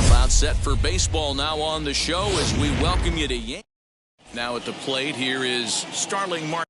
About set for baseball now on the show as we welcome you to Yankees. Now at the plate, here is Starling Marte.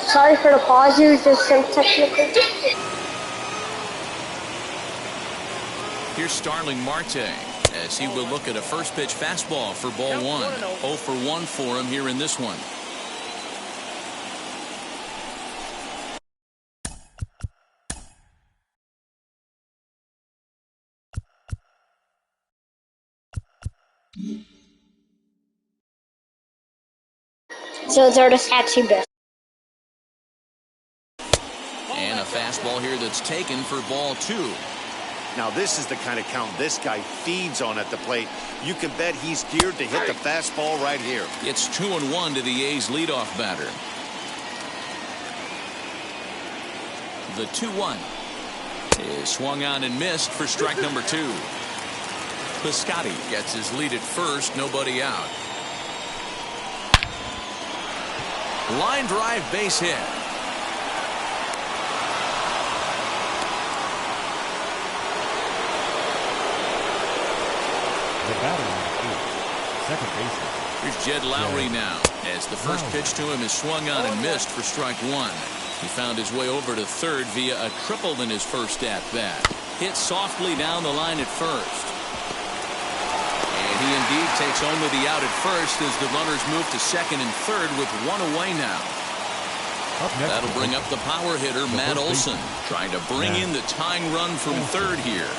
Sorry for the pause, it was just some technical. Here's Starling Marte as he will look at a first pitch fastball for ball one. 0 for 1 for him here in this one. So they're the sexy best. And a fastball here that's taken for ball 2. Now this is the kind of count this guy feeds on at the plate. You can bet he's geared to hit the fastball right here. It's 2-1 to the A's leadoff batter. The 2-1 is swung on and missed for strike number 2. Piscotty gets his lead at first, nobody out. Line drive base hit. The batter on 8, second baseman. Here's Jed Lowry now as the first pitch to him is swung on and missed for strike 1. He found his way over to third via a triple in his first at bat. Hit softly down the line at first. And he indeed takes only the out at first as the runners move to second and third with one away now. That'll bring up the power hitter Matt Olson, trying to bring in the tying run from third here.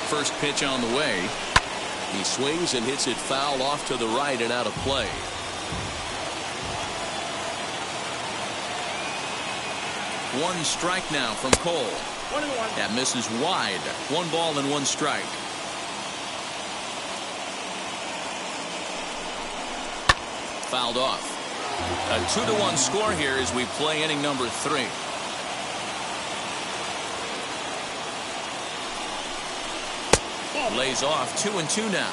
First pitch on the way. He swings and hits it foul off to the right and out of play. One strike now from Cole. That misses wide. 1 ball and 1 strike. Fouled off. A 2-1 score here as we play inning number 3. Lays off 2-2 now.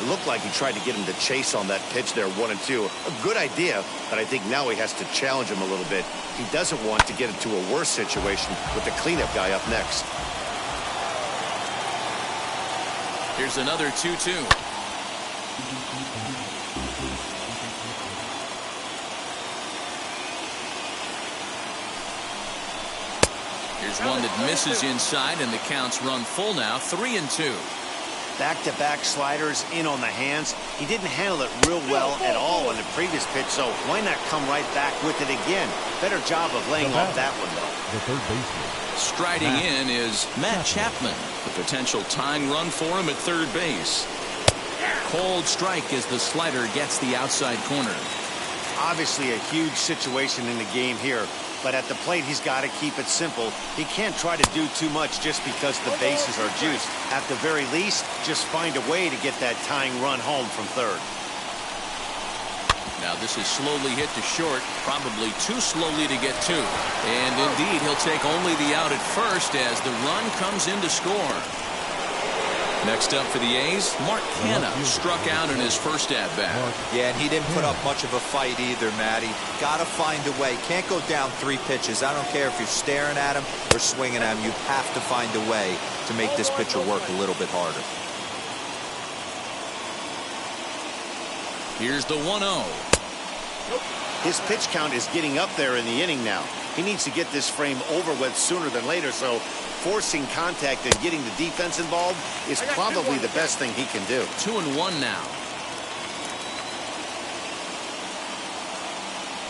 It looked like he tried to get him to chase on that pitch there, 1-2. A good idea, but I think now he has to challenge him a little bit. He doesn't want to get into a worse situation with the cleanup guy up next. Here's another 2-2. Here's one that misses inside, and the counts run full now, 3-2. Back-to-back sliders in on the hands. He didn't handle it real well at all on the previous pitch, so why not come right back with it again? Better job of laying off that one, though. The third baseman. Striding in is Matt Chapman. The potential tying run for him at third base. Cold strike as the slider gets the outside corner. Obviously a huge situation in the game here, but at the plate he's got to keep it simple. He can't try to do too much just because the bases are juiced. At the very least, just find a way to get that tying run home from third. Now this is slowly hit to short, probably too slowly to get to. And indeed, he'll take only the out at first as the run comes in to score. Next up for the A's, Mark Canha struck out in his first at-bat. Yeah, and he didn't put up much of a fight either, Matty. Got to find a way. Can't go down 3 pitches. I don't care if you're staring at him or swinging at him. You have to find a way to make this pitcher work a little bit harder. Here's the 1-0. His pitch count is getting up there in the inning now. He needs to get this frame over with sooner than later, so forcing contact and getting the defense involved is probably the best thing he can do. 2-1 now.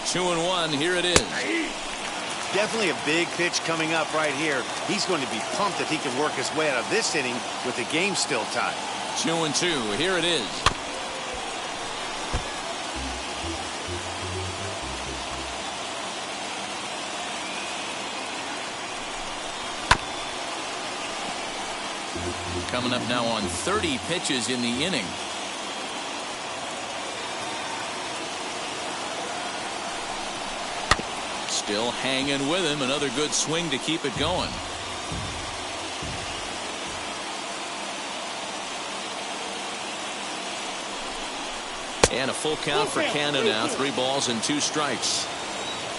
2-1, here it is. Definitely a big pitch coming up right here. He's going to be pumped if he can work his way out of this inning with the game still tied. 2-2, here it is. Coming up now on 30 pitches in the inning. Still hanging with him. Another good swing to keep it going. And a full count for Canha now. 3 balls and 2 strikes.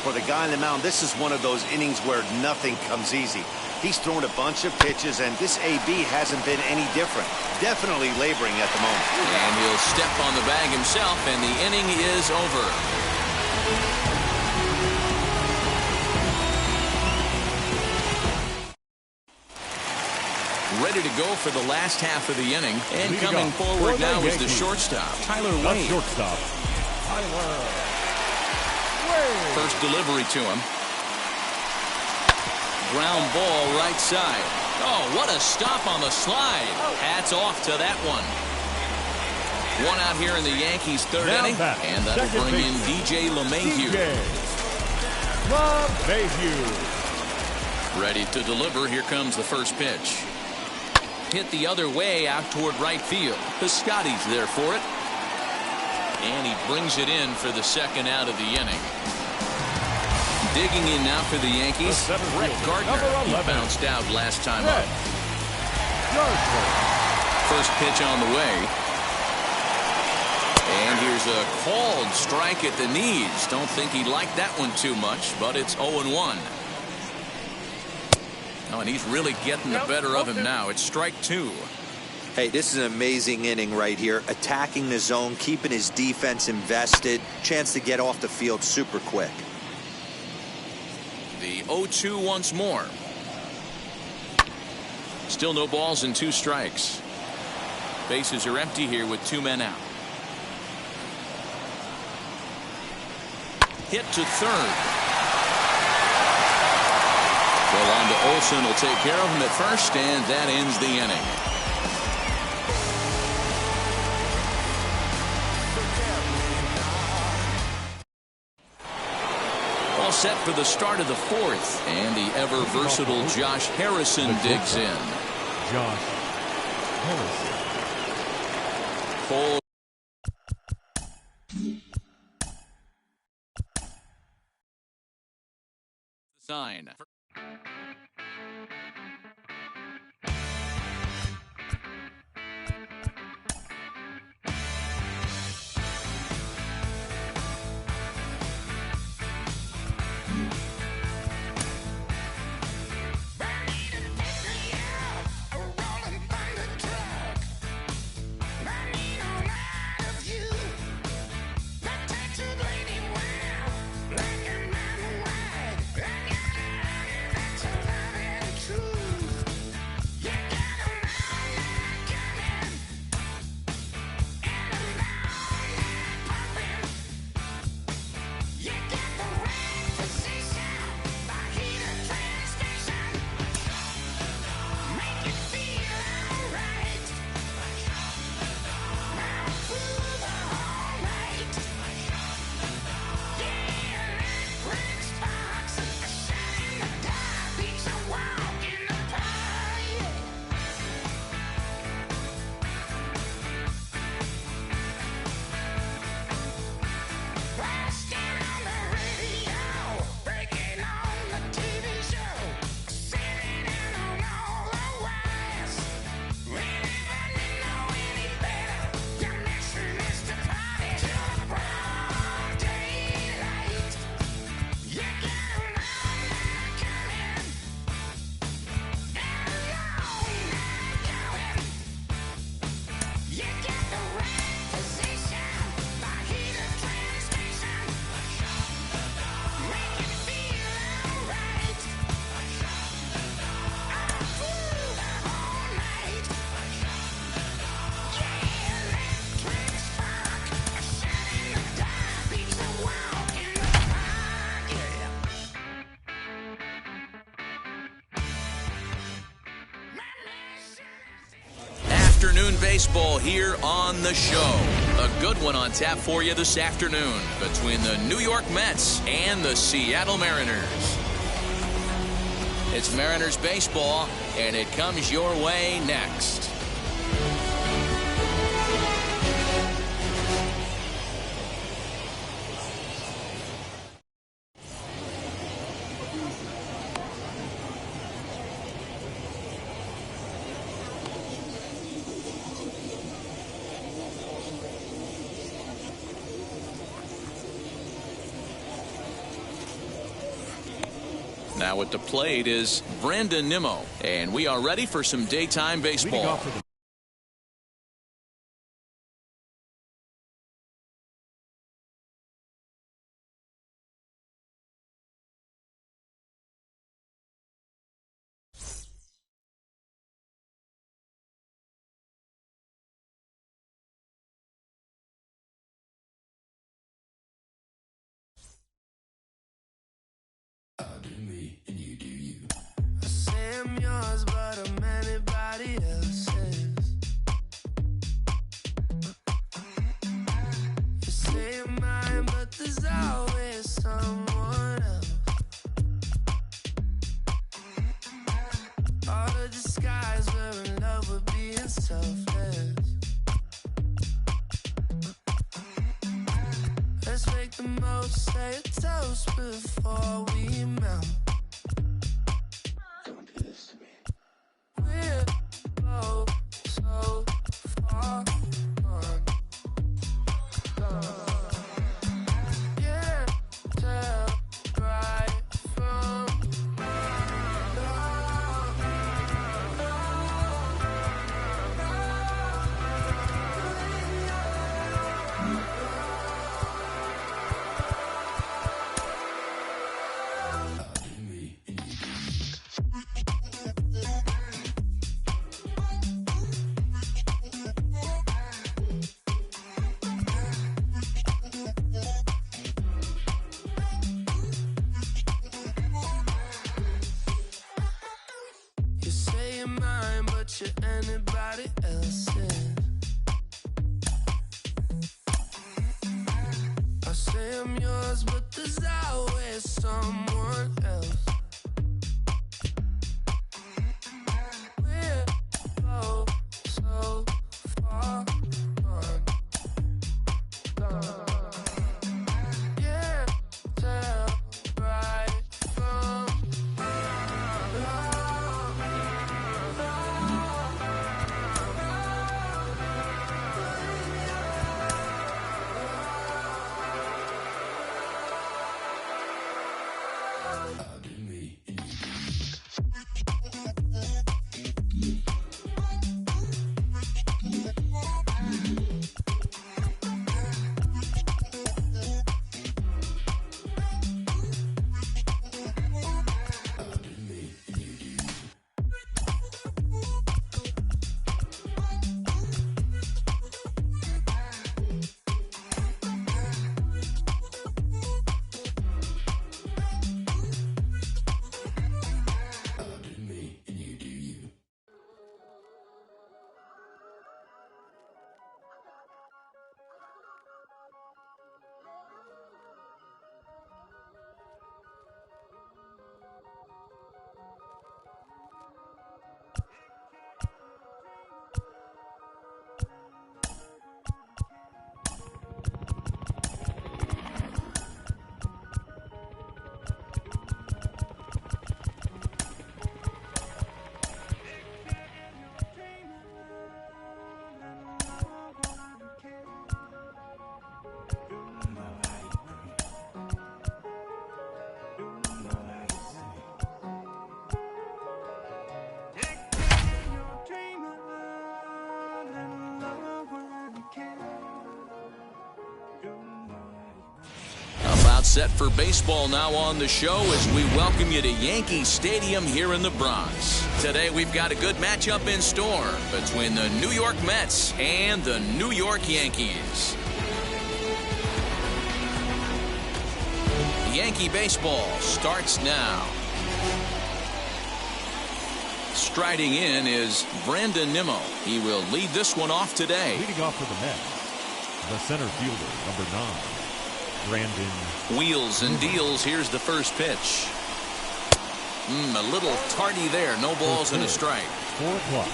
For the guy on the mound, this is one of those innings where nothing comes easy. He's thrown a bunch of pitches, and this AB hasn't been any different. Definitely laboring at the moment. And he'll step on the bag himself, and the inning is over. ready to go for the last half of the inning. And Leading coming off forward for the now is the Yankees, shortstop, Tyler the Wade. shortstop, Tyler Wade. First delivery to him. Ground ball right side. Oh, what a stop on the slide. Hats off to that one. One out here in the Yankees' third Now inning. back, And that'll second bring in baseman, DJ LeMahieu. LeMahieu. Ready to deliver. Here comes the first pitch. Hit the other way out toward right field. The Scotty's there for it. And he brings it in for the second out of the inning. Digging in now for the Yankees, Brett Gardner. He bounced out last time up. First pitch on the way. And here's a called strike at the knees. Don't think he liked that one too much, but it's 0-1. Oh, and he's really getting the better of him now. It's strike two. Hey, this is an amazing inning right here. Attacking the zone, keeping his defense invested. Chance to get off the field super quick. The 0-2 once more. Still no balls and 2 strikes. Bases are empty here with 2 men out. Hit to third. Well, on to Olsen. Will take care of him at first, and that ends the inning. All set for the start of the fourth, and the ever-versatile Josh Harrison digs in. Josh Harrison. Cole. Sign. Afternoon baseball here on the show. A good one on tap for you this afternoon between the New York Mets and the Seattle Mariners. It's Mariners baseball, and it comes your way next. Now at the plate is Brandon Nimmo, and we are ready for some daytime baseball. yours, but I'm anybody else's. You say you're mine, but there's always someone else. All the disguise, we're in love with being selfless. Let's make the most, say a toast before we melt. Don't do this to me. We're both so far gone. Can't tell right from wrong. You say you're mine, but you're anybody else's. I say I'm yours, but there's always someone else. We're both so far gone. Can't tell right from About set for baseball now on the show as we welcome you to Yankee Stadium here in the Bronx. Today we've got a good matchup in store between the New York Mets and the New York Yankees. Yankee baseball starts now. Striding in is Brandon Nimmo. He will lead this one off today. Leading off for the Mets, the center fielder, number 9, Brandon. Wheels and deals. Here's the first pitch. A little tardy there. No balls and a strike. 4 o'clock.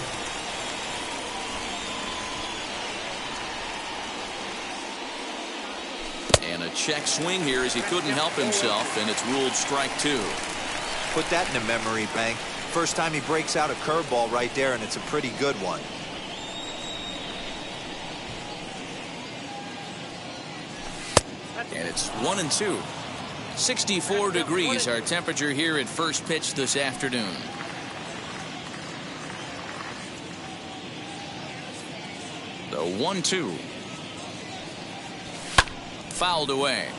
And a check swing here as he couldn't help himself, and it's ruled strike 2. Put that in the memory bank. First time he breaks out a curveball right there, and it's a pretty good one. And it's 1-2. 64 degrees our temperature here at first pitch this afternoon. The 1-2. Fouled away.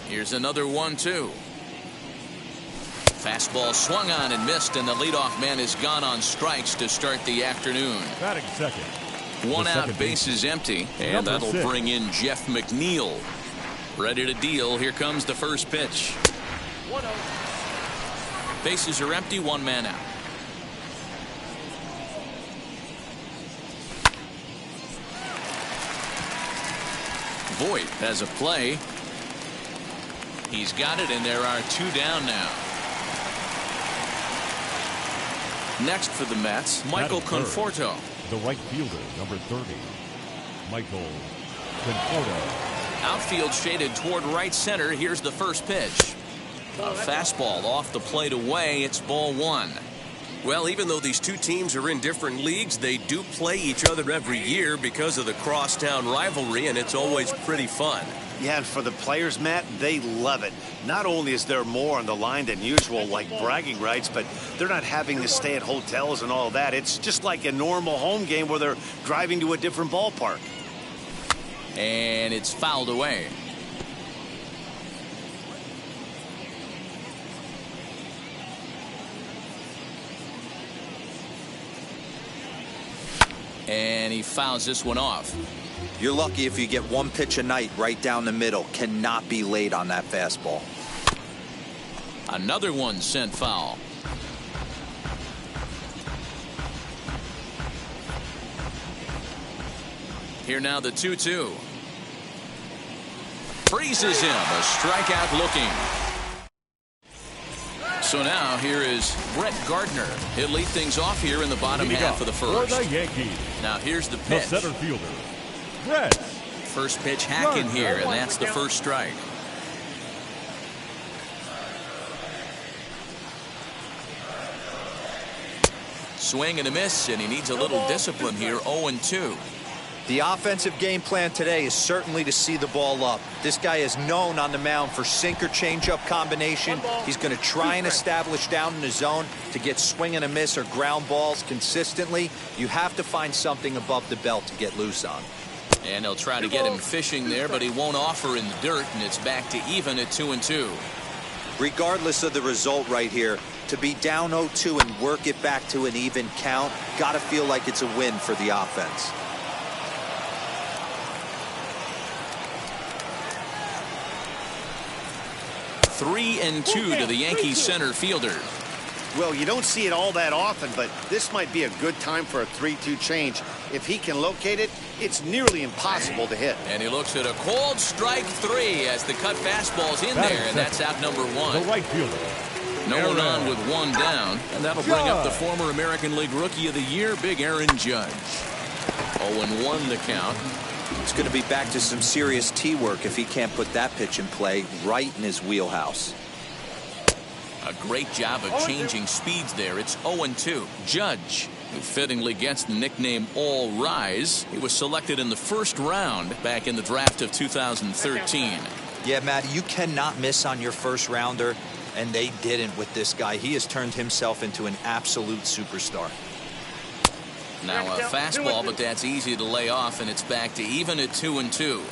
Here's another 1-2. Fastball swung on and missed, and the leadoff man is gone on strikes to start the afternoon. Batting second. One out, base is empty, and that'll bring in Jeff McNeil. Ready to deal. Here comes the first pitch. Bases are empty, one man out. Voit has a play. He's got it, and there are two down now. Next for the Mets, Michael Conforto. The right fielder, number 30, Michael Conforto. Outfield shaded toward right center. Here's the first pitch. A fastball off the plate away. It's ball one. Well, even though these two teams are in different leagues, they do play each other every year because of the crosstown rivalry, and it's always pretty fun. Yeah, and for the players, Matt, they love it. Not only is there more on the line than usual, like bragging rights, but they're not having to stay at hotels and all that. It's just like a normal home game where they're driving to a different ballpark. And it's fouled away. And he fouls this one off. You're lucky if you get one pitch a night right down the middle. Cannot be late on that fastball. Another one sent foul. Here now the 2-2. Freezes him. A strikeout looking. So now here is Brett Gardner. He'll lead things off here in the bottom half of the first. For the Yankees. Now here's the The pitch. center fielder, Brett. First pitch hacking here, and that's the first strike. Swing and a miss, and he needs a little discipline here. 0-2. The offensive game plan today is certainly to see the ball up. This guy is known on the mound for sinker changeup combination. He's going to try and establish down in the zone to get swing and a miss or ground balls consistently. You have to find something above the belt to get loose on. And they'll try to get him fishing there, but he won't offer in the dirt, and it's back to even at 2-2. Regardless of the result right here, to be down 0-2 and work it back to an even count, got to feel like it's a win for the offense. Three and 2 to the Yankees center fielder. Well, you don't see it all that often, but this might be a good time for a 3-2 change. If he can locate it, it's nearly impossible to hit. And he looks at a cold strike 3 as the cut fastball's in there, and that's out number 1. The right fielder. No one on with one down, and that'll bring up the former American League Rookie of the Year, Big Aaron Judge. 0-1 the count. It's going to be back to some serious tee work if he can't put that pitch in play right in his wheelhouse. A great job of changing speeds there. It's 0-2. Judge, who fittingly gets the nickname All Rise. He was selected in the first round back in the draft of 2013. Yeah, Matty, you cannot miss on your first rounder, and they didn't with this guy. He has turned himself into an absolute superstar. Now a fastball, but that's easy to lay off, and it's back to even at 2-2.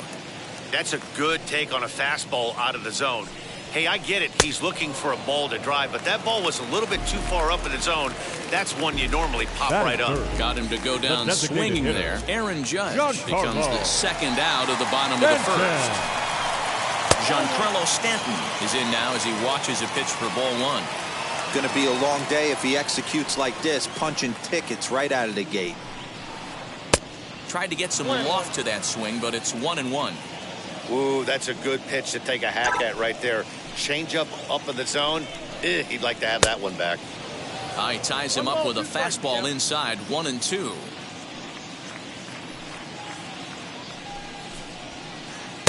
That's a good take on a fastball out of the zone. Hey, I get it. He's looking for a ball to drive, but that ball was a little bit too far up in the zone. That's one you normally pop right up. Got him to go down swinging there. Aaron Judge becomes the second out of the bottom of the first. Giancarlo Stanton is in now as he watches a pitch for ball 1. Going to be a long day if he executes like this, punching tickets right out of the gate. Tried to get some loft to that swing, but it's 1-1. Ooh, that's a good pitch to take a hack at right there. Change up in the zone. He'd like to have that one back. He ties him up with a fastball inside. 1-2.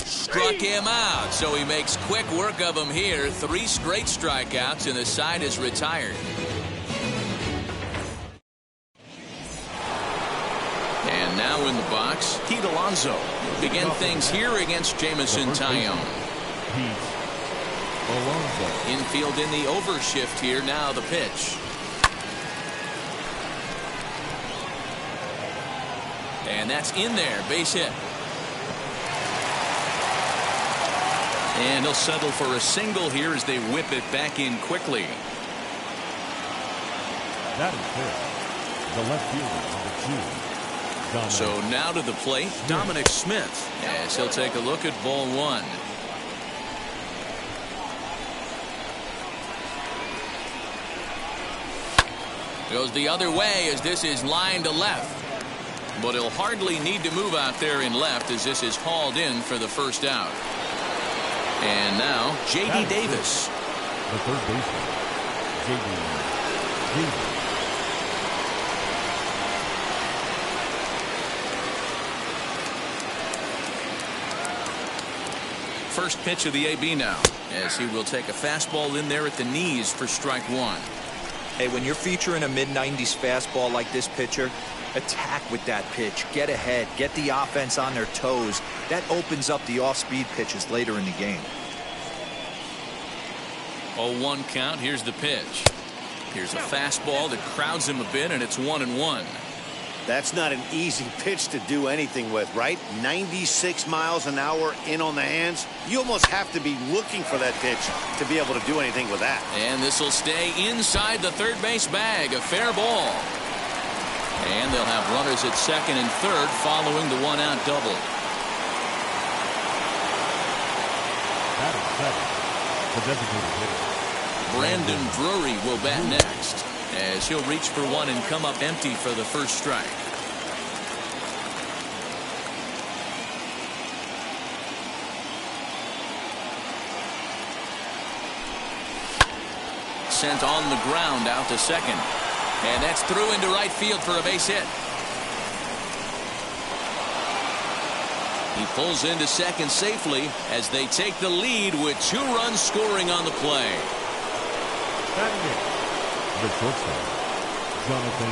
Struck him out, so he makes quick work of him here. 3 straight strikeouts, and the side is retired. And now in the box, Pete Alonso will begin things here against Jamison Tyone. Pete Alonso. Infield in the overshift here. Now the pitch. And that's in there. Base hit. And he'll settle for a single here as they whip it back in quickly. That is it. The left fielder, number 2. So now to the plate, Dominic Smith, as he'll take a look at ball 1. Goes the other way as this is lined to left. But he'll hardly need to move out there in left as this is hauled in for the first out. And now, J.D. Davis. The third baseman, J.D. Davis. First pitch of the AB now, as he will take a fastball in there at the knees for strike one. Hey, when you're featuring a mid-90s fastball like this pitcher, attack with that pitch. Get ahead. Get the offense on their toes. That opens up the off-speed pitches later in the game. 0-1 count. Here's the pitch. Here's a fastball that crowds him a bit, and it's 1-1. That's not an easy pitch to do anything with, right? 96 miles an hour in on the hands. You almost have to be looking for that pitch to be able to do anything with that. And this will stay inside the third base bag. A fair ball. And they'll have runners at second and third following the one-out double. Batting seven, the designated hitter, Brandon Drury will bat next, as he'll reach for one and come up empty for the first strike. Sent on the ground out to second. And that's through into right field for a base hit. He pulls into second safely as they take the lead with 2 runs scoring on the play. batting eighth, the shortstop, Jonathan.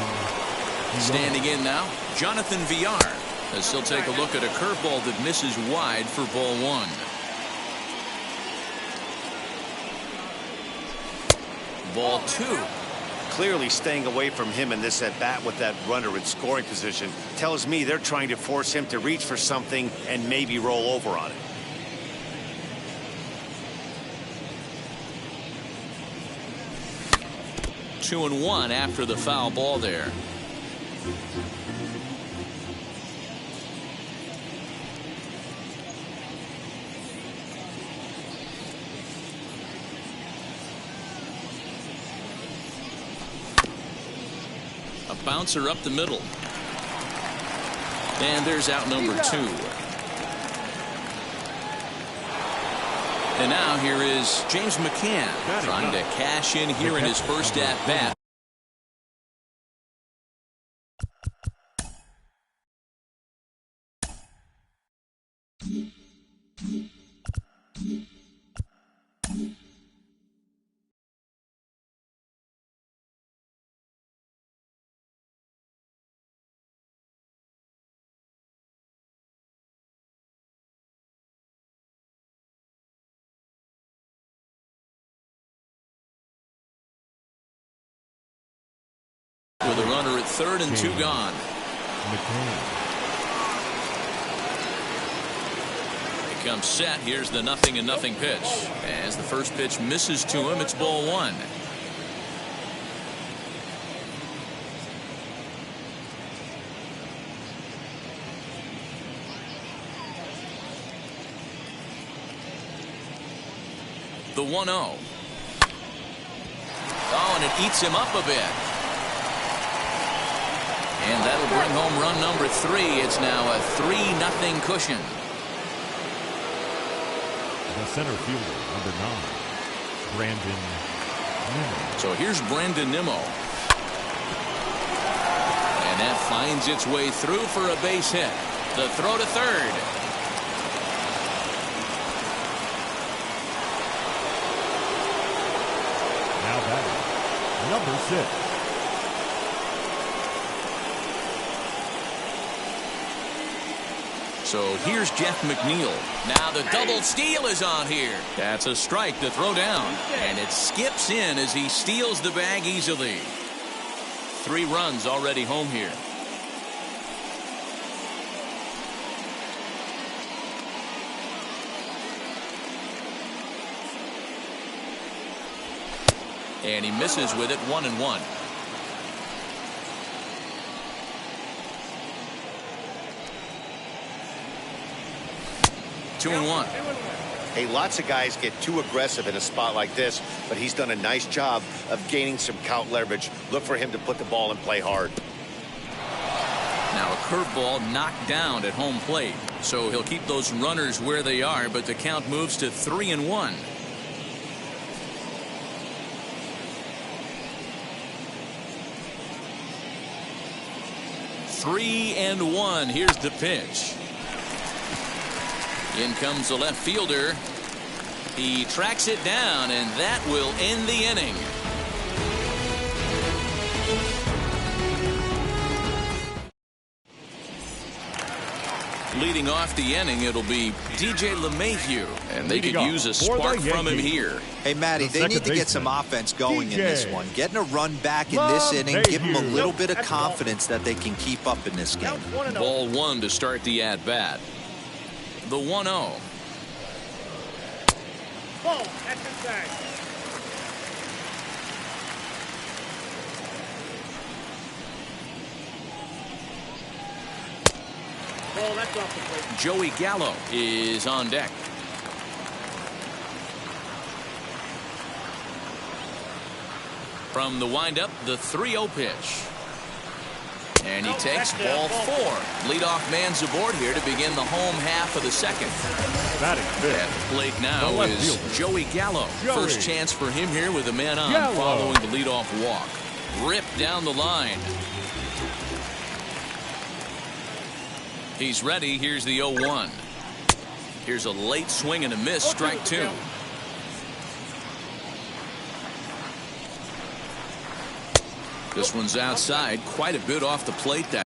Standing in now, Jonathan Villar, as he'll take a look at a curveball that misses wide for ball one. Ball two. Clearly staying away from him in this at bat with that runner in scoring position tells me they're trying to force him to reach for something and maybe roll over on it. Two and one after the foul ball there. A bouncer up the middle. And there's out number two. And now here is James McCann trying to cash in here in his first at bat. With a runner at third and two gone. He comes set. Here's the 0-0 pitch. As the first pitch misses to him, it's ball one. The 1-0. Oh, and it eats him up a bit. And that'll bring home run number 3. It's now a 3-0 cushion. The center fielder, number 9, Brandon Nimmo. So here's Brandon Nimmo. And that finds its way through for a base hit. The throw to third. Now batting, number 6. So here's Jeff McNeil. Now the double steal is on here. That's a strike to throw down. And it skips in as he steals the bag easily. 3 runs already home here. And he misses with it, 1-1. Two and one. Hey, lots of guys get too aggressive in a spot like this, but he's done a nice job of gaining some count leverage. Look for him to put the ball in play hard. Now a curveball knocked down at home plate, so he'll keep those runners where they are, but the count moves to 3-1. 3-1. Here's the pitch. In comes the left fielder. He tracks it down, and that will end the inning. Leading off the inning, it'll be DJ LeMahieu, and they could use a spark from him here. Hey, Matty, they need to get some offense going in this one. Getting a run back in this inning, give them a little bit of confidence that they can keep up in this game. Ball one to start the at-bat. The 1-0. Ball, that's inside. Ball, that's off the plate. Joey Gallo is on deck. From the windup, the 3-0 pitch. And he takes ball 4. Leadoff man's aboard here to begin the home half of the second. Batting fifth. At the plate now is Joey Gallo. First chance for him here with a man on following the leadoff walk. Ripped down the line. He's ready. Here's the 0-1. Here's a late swing and a miss. Strike 2. This one's outside. Quite a bit off the plate. That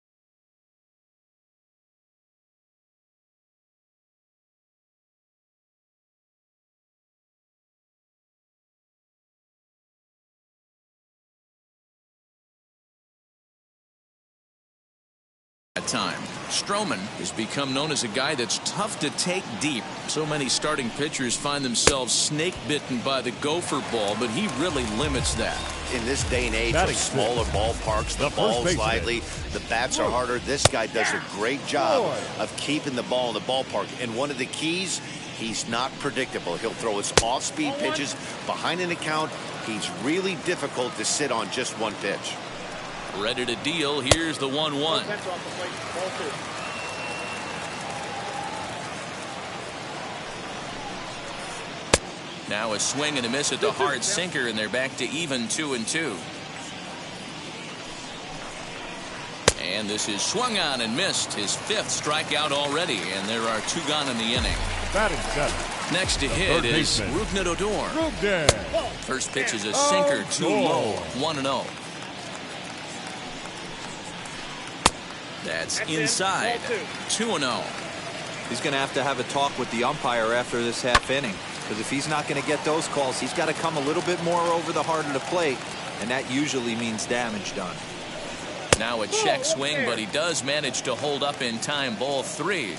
time. Stroman has become known as a guy that's tough to take deep. So many starting pitchers find themselves snake bitten by the gopher ball, but he really limits that. In this day and age of smaller ballparks, the ball's slightly, the bats are harder. This guy does a great job of keeping the ball in the ballpark. And one of the keys, he's not predictable. He'll throw his off-speed pitches behind an account. He's really difficult to sit on just one pitch. Ready to deal. Here's the 1-1. Now a swing and a miss at the hard sinker, and they're back to even 2-2. And this is swung on and missed. His 5th strikeout already, and there are 2 gone in the inning. Batting 7th. Next to hit is Rougned Odor. First pitch is a sinker, too low. 1-0. That's inside. 2-0. He's going to have a talk with the umpire after this half inning, because if he's not going to get those calls, he's got to come a little bit more over the heart of the plate, and that usually means damage done. Now a check swing, but he does manage to hold up in time. Ball 3.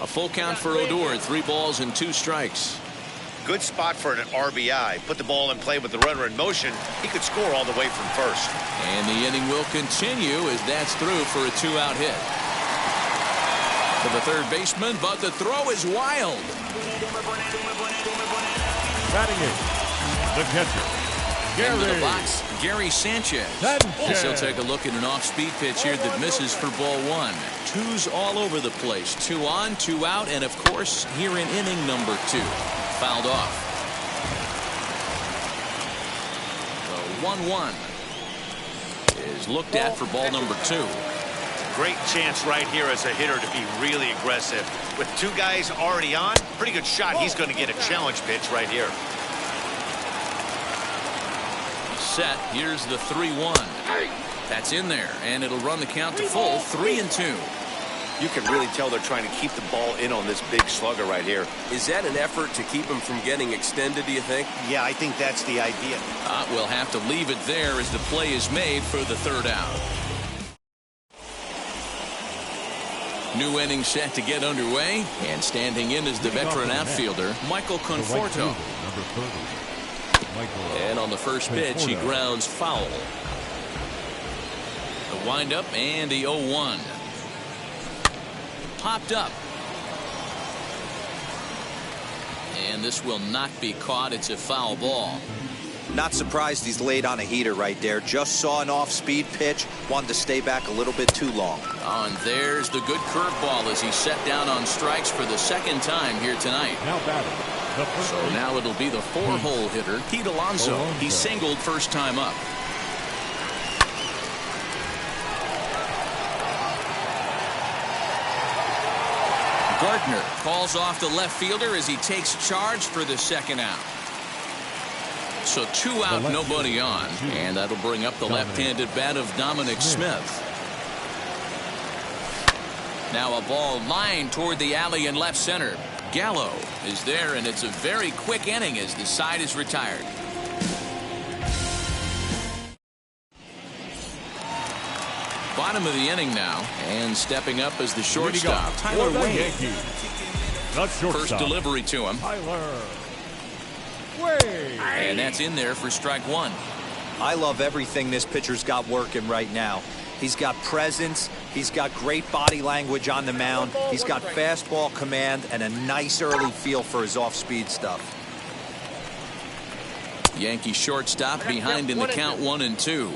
A full count for Odor. 3 balls and 2 strikes. Good spot for an RBI. Put the ball in play with the runner in motion. He could score all the way from first. And the inning will continue as that's through for a 2-out hit. To the third baseman, but the throw is wild. Batting 8th. The catcher, Into the box, Gary Sanchez. As he'll take a look at an off-speed pitch here that misses for ball 1. 2s all over the place. 2 on, 2 out, and of course here in inning number 2. Fouled off. The 1-1 is looked at for ball number 2. Great chance right here as a hitter to be really aggressive. With 2 guys already on, pretty good shot. He's going to get a challenge pitch right here. Set. Here's the 3-1. That's in there, and it'll run the count to full. 3-2. You can really tell they're trying to keep the ball in on this big slugger right here. Is that an effort to keep him from getting extended, do you think? Yeah, I think that's the idea. We'll have to leave it there as the play is made for the 3rd out. New inning set to get underway, and standing in is the veteran outfielder, Michael Conforto. And on the first pitch, he grounds foul. The windup and the 0-1. Popped up. And this will not be caught. It's a foul ball. Not surprised he's laid on a heater right there. Just saw an off-speed pitch. Wanted to stay back a little bit too long. Oh, and there's the good curveball as he set down on strikes for the second time here tonight. Now batting. The first So now it'll be the four-hole hitter, Pete Alonso. He singled first time up. Gardner calls off the left fielder as he takes charge for the second out. So 2 out, nobody on. And that'll bring up the left-handed bat of Dominic Smith. Now a ball lined toward the alley in left center. Gallo is there, and it's a very quick inning as the side is retired. Bottom of the inning now, and stepping up as the shortstop, Tyler Wayne. First delivery to him. And that's in there for strike one. I love everything this pitcher's got working right now. He's got presence. He's got great body language on the mound. He's got fastball command and a nice early feel for his off-speed stuff. Yankee shortstop behind in the count 1-2.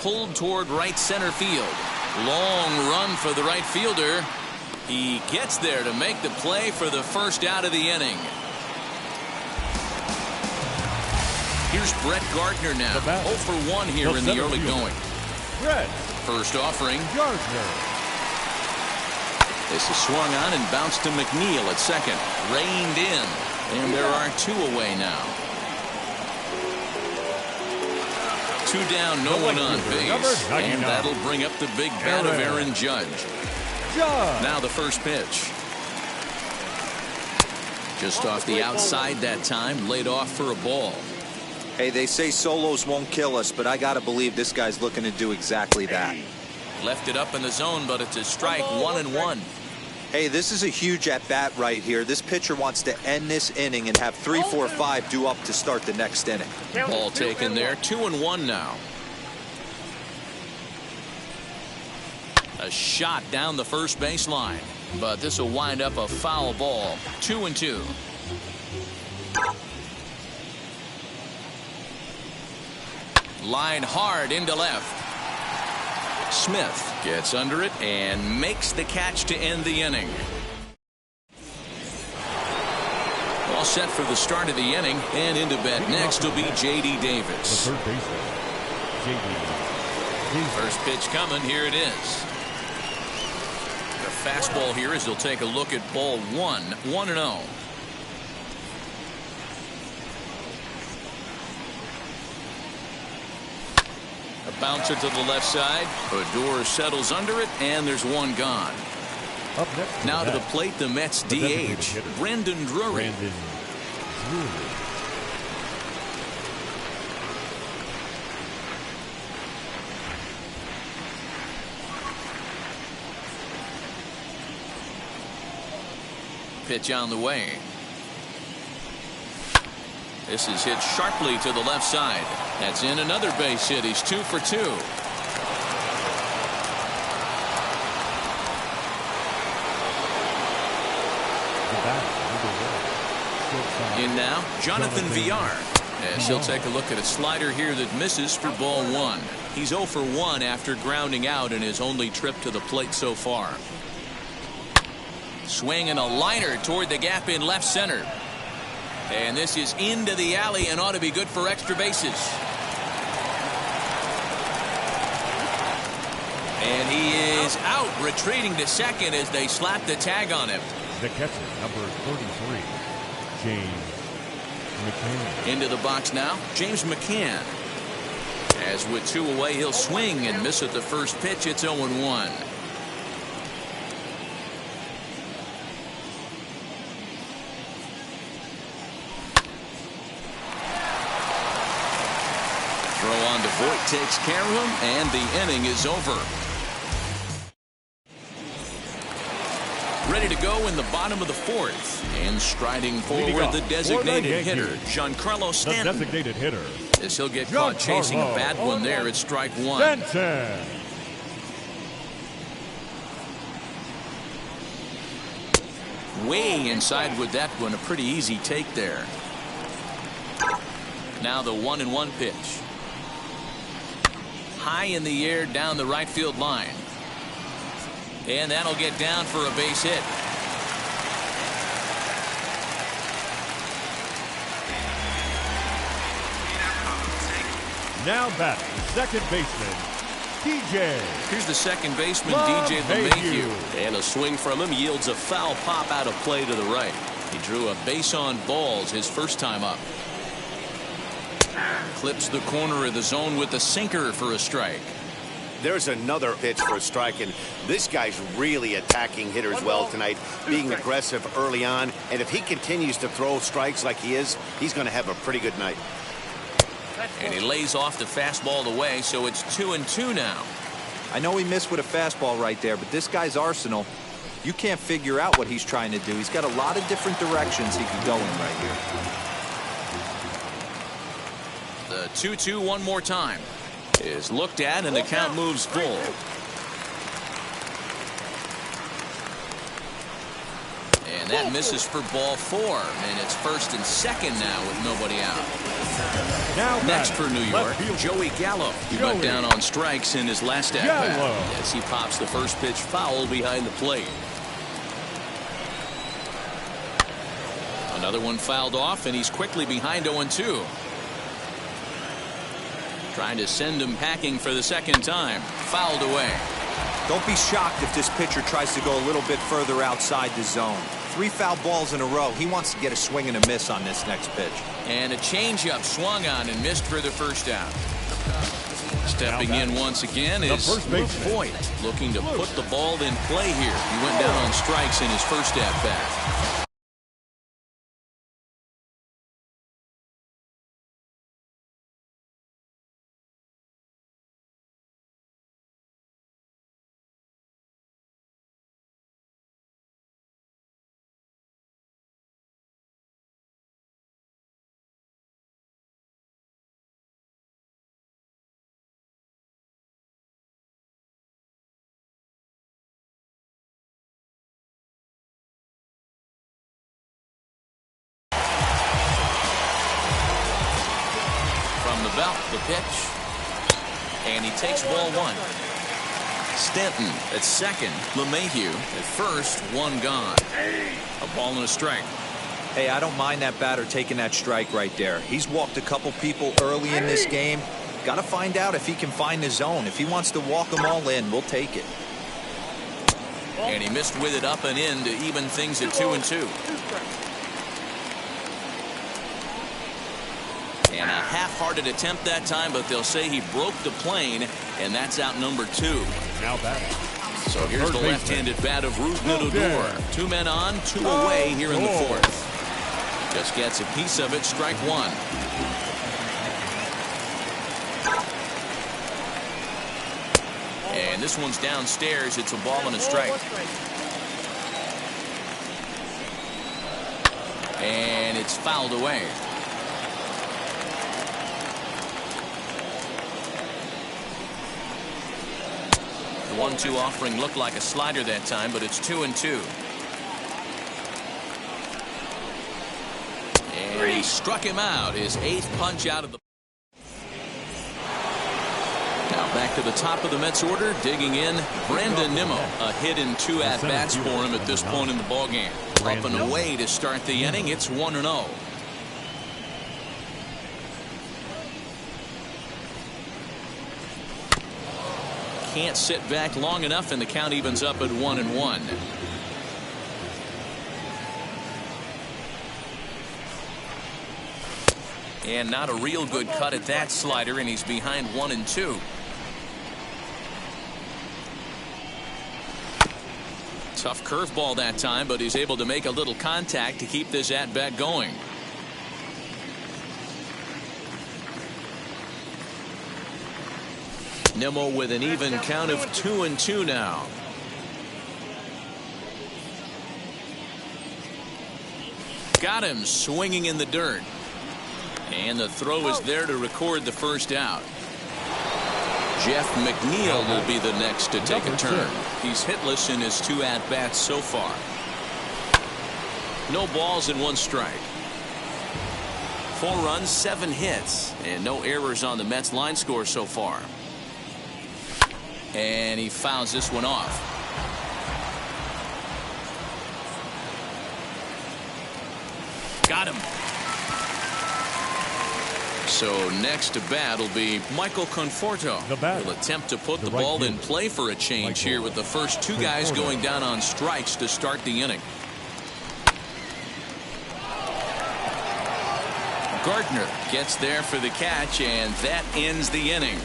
Pulled toward right center field. Long run for the right fielder. He gets there to make the play for the first out of the inning. Here's Brett Gardner now. 0 for 1 here in the early going. First offering. Gardner. This is swung on and bounced to McNeil at second. Reined in. And there are 2 away now. 2 down, no one on base. And that'll bring up the big bat of Aaron Judge. Now the first pitch. Just off the outside that time, laid off for a ball. Hey, they say solos won't kill us, but I gotta believe this guy's looking to do exactly that. Left it up in the zone, but it's a strike. 1-1. Hey, this is a huge at-bat right here. This pitcher wants to end this inning and have 3, 4, 5 due up to start the next inning. Ball taken there. 2-1 now. A shot down the first baseline, but this will wind up a foul ball. 2-2. Line hard into left. Smith gets under it and makes the catch to end the inning. All set for the start of the inning, and into bat next will be J.D. Davis. The third baseman, J.D. First pitch coming. Here it is. The fastball here as they'll take a look at ball 1. 1-0. A bouncer to the left side. Odor settles under it, and there's one gone. Up next Now to the plate, the Mets DH, Brandon Drury. Pitch on the way. This is hit sharply to the left side. That's in another base hit. He's 2 for 2. In now, Jonathan Villar. As he'll take a look at a slider here that misses for ball 1. He's 0 for 1 after grounding out in his only trip to the plate so far. Swing and a liner toward the gap in left center. And this is into the alley and ought to be good for extra bases. And he is out, retreating to second as they slap the tag on him. The catcher, number 33, James McCann. Into the box now, James McCann. As with 2 away, he'll swing and miss at the first pitch. It's 0-1. Throw on to Voit takes care of him, and the inning is over. Ready to go in the bottom of the 4th. And striding forward, the designated hitter, Giancarlo Stanton. The designated hitter. As he'll get caught chasing a bad one there at strike 1. Stanton. way inside with that one. A pretty easy take there. Now the 1-1 pitch. High in the air down the right field line. And that'll get down for a base hit. Now batting, second baseman, DJ. Here's the second baseman, DJ LeMahieu. And a swing from him yields a foul pop out of play to the right. He drew a base on balls his first time up. Clips the corner of the zone with the sinker for a strike. There's another pitch for a strike, and this guy's really attacking hitters well tonight, being aggressive early on. And if he continues to throw strikes like he is, he's going to have a pretty good night. And he lays off the fastball away, so it's 2-2 now. I know he missed with a fastball right there, but this guy's arsenal, you can't figure out what he's trying to do. He's got a lot of different directions he could go in right here. The 2-2 one more time is looked at, and the count moves full. And that misses for ball 4, and it's first and second now with nobody out. Now next for New York, Joey Gallo. He went down on strikes in his last at bat as he pops the first pitch foul behind the plate. Another one fouled off, and he's quickly behind 0-2. Trying to send him packing for the second time. Fouled away. Don't be shocked if this pitcher tries to go a little bit further outside the zone. 3 foul balls in a row. He wants to get a swing and a miss on this next pitch. And a changeup swung on and missed for the first out. Stepping in once again is Luke Voigt, looking to put the ball in play here. He went down on strikes in his first at bat. Belt, the pitch, and he takes ball 1. Stanton at second, LeMahieu at first, 1 gone. A ball and a strike. Hey, I don't mind that batter taking that strike right there. He's walked a couple people early in this game. Got to find out if he can find the zone. If he wants to walk them all in, we'll take it. And he missed with it up and in to even things at 2-2. And a half-hearted attempt that time, but they'll say he broke the plane, and that's out number 2. Now batting. So here's the left-handed bat of Ruth Nidodor. 2 men on, 2 away here in the 4th. Just gets a piece of it, strike 1. And this one's downstairs. It's a ball and a strike. And it's fouled away. The 1-2 offering looked like a slider that time, but it's 2-2. And he struck him out, his 8th punch out of the. Now back to the top of the Mets order, digging in, Brandon Nimmo. A hit in 2 at-bats for him at this point in the ballgame. Up and away to start the inning, it's 1-0. Can't sit back long enough, and the count evens up at 1-1. And not a real good cut at that slider, and he's behind 1-2. Tough curveball that time, but he's able to make a little contact to keep this at-bat going. Nimmo with an even count of 2-2 now. Got him swinging in the dirt. And the throw is there to record the first out. Jeff McNeil will be the next to take a turn. He's hitless in his 2 at-bats so far. No balls and 1 strike. 4 runs, 7 hits, and no errors on the Mets line score so far. And he fouls this one off. Got him. So next to bat will be Michael Conforto. He'll attempt to put the ball in play for a change here with the first 2 guys going down on strikes to start the inning. Gardner gets there for the catch, and that ends the inning.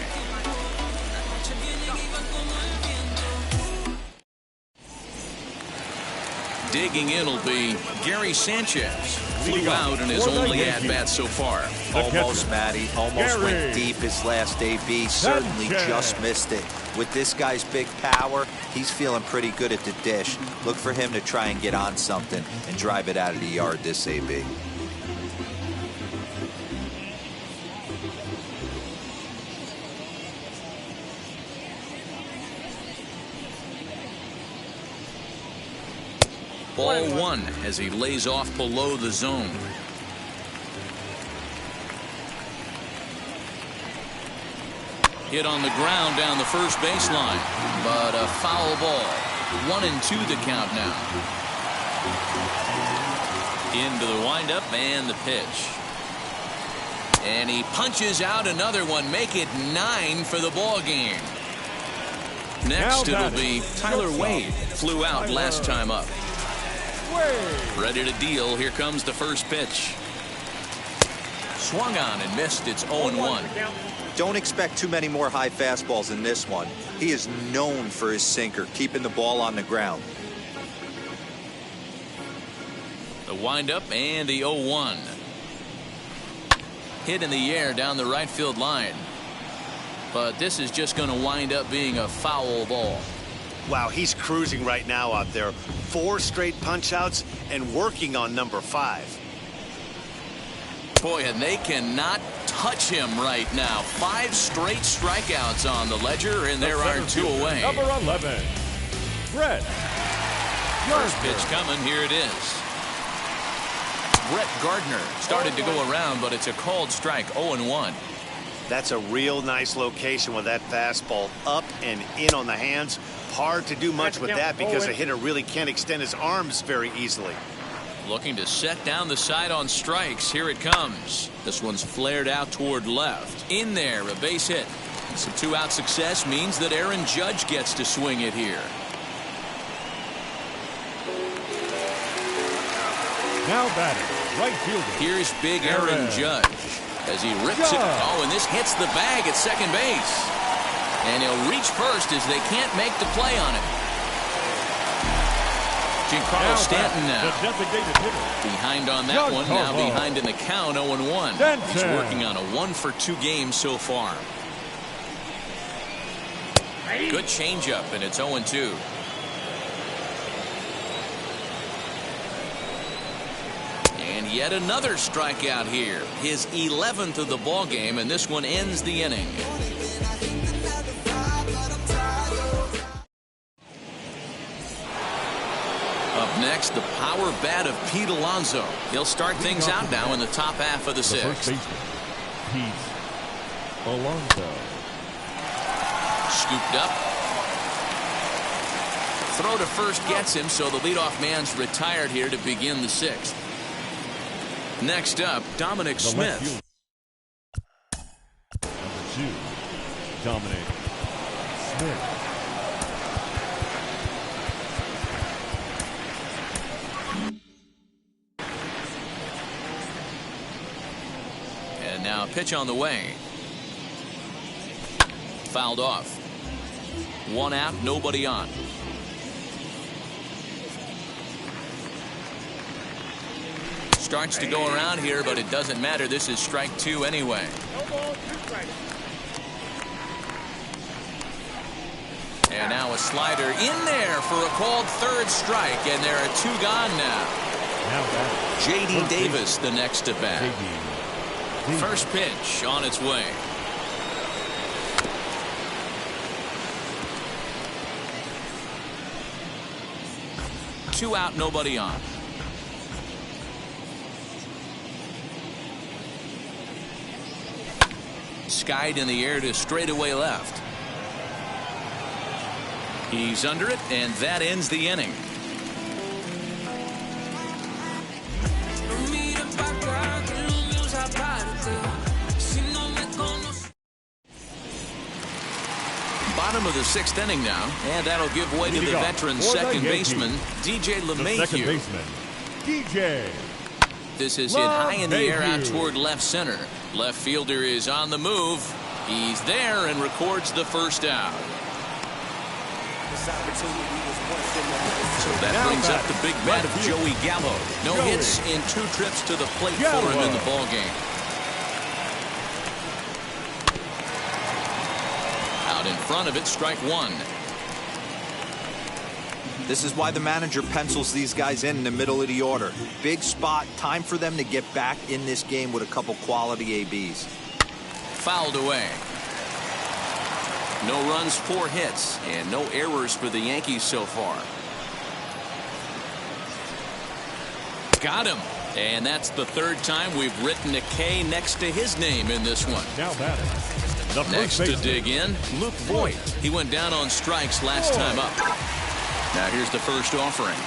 Digging in will be Gary Sanchez. Flew out in his only at-bat so far. Almost, Matty. Almost went deep his last AB. Certainly just missed it. With this guy's big power, he's feeling pretty good at the dish. Look for him to try and get on something and drive it out of the yard this AB. Ball 1 as he lays off below the zone. Hit on the ground down the first baseline, but a foul ball. 1-2 the count now. Into the windup and the pitch. And he punches out another one. Make it 9 for the ball game. Next it'll be Tyler Wade. Flew out last time up. Ready to deal. Here comes the first pitch. Swung on and missed. It's 0-1. Don't expect too many more high fastballs in this one. He is known for his sinker, keeping the ball on the ground. The windup and the 0-1. Hit in the air down the right field line. But this is just going to wind up being a foul ball. Wow, he's cruising right now out there. 4 straight punch-outs and working on number 5. Boy, and they cannot touch him right now. 5 straight strikeouts on the ledger, and there are 2 away. Number 11, Brett. First pitch coming. Here it is. Brett Gardner started to go around, but it's a called strike. 0-1. That's a real nice location with that fastball up and in on the hands. Hard to do much with that because a hitter really can't extend his arms very easily. Looking to set down the side on strikes. Here it comes. This one's flared out toward left. In there, a base hit. Some 2-out success means that Aaron Judge gets to swing it here. Now batting, right fielder. Here's big Aaron Judge as he rips it. Oh, and this hits the bag at second base. And he'll reach first as they can't make the play on it. Giancarlo Stanton now. The designated hitter. Behind on that one. Now behind in the count. 0-1. He's working on a 1-for-2 game so far. Good changeup, and it's 0-2. And yet another strikeout here. His 11th of the ball game, and this one ends the inning. Up next, the power bat of Pete Alonso. He'll start things out now in the top half of the 6th. Pete Alonso. Scooped up. Throw to first gets him, so the leadoff man's retired here to begin the 6th. Next up, Dominic Smith. Number 2, Dominic Smith. And now a pitch on the way. Fouled off. 1 out, nobody on. Starts to go around here, but it doesn't matter. This is strike 2 anyway. And now a slider in there for a called 3rd strike, and there are 2 gone now. J.D. Davis the next to bat. First pitch on its way. Two out, nobody on. Skied in the air to straightaway left. He's under it, and that ends the inning. Bottom of the 6th inning now, and that'll give way to the veteran second baseman, DJ LeMahieu. Second baseman, DJ. This is hit high in the air out toward left center. Left fielder is on the move. He's there and records the first out. So that brings up the big bat of Joey Gallo. No hits in 2 trips to the plate for him in the ballgame. Out in front of it, strike 1. This is why the manager pencils these guys in the middle of the order. Big spot, time for them to get back in this game with a couple quality ABs. Fouled away. No runs, 4 hits, and no errors for the Yankees so far. Got him. And that's the 3rd time we've written a K next to his name in this one. Now batting. Next to dig in, Luke Voigt. He went down on strikes last time up. Now here's the first offering.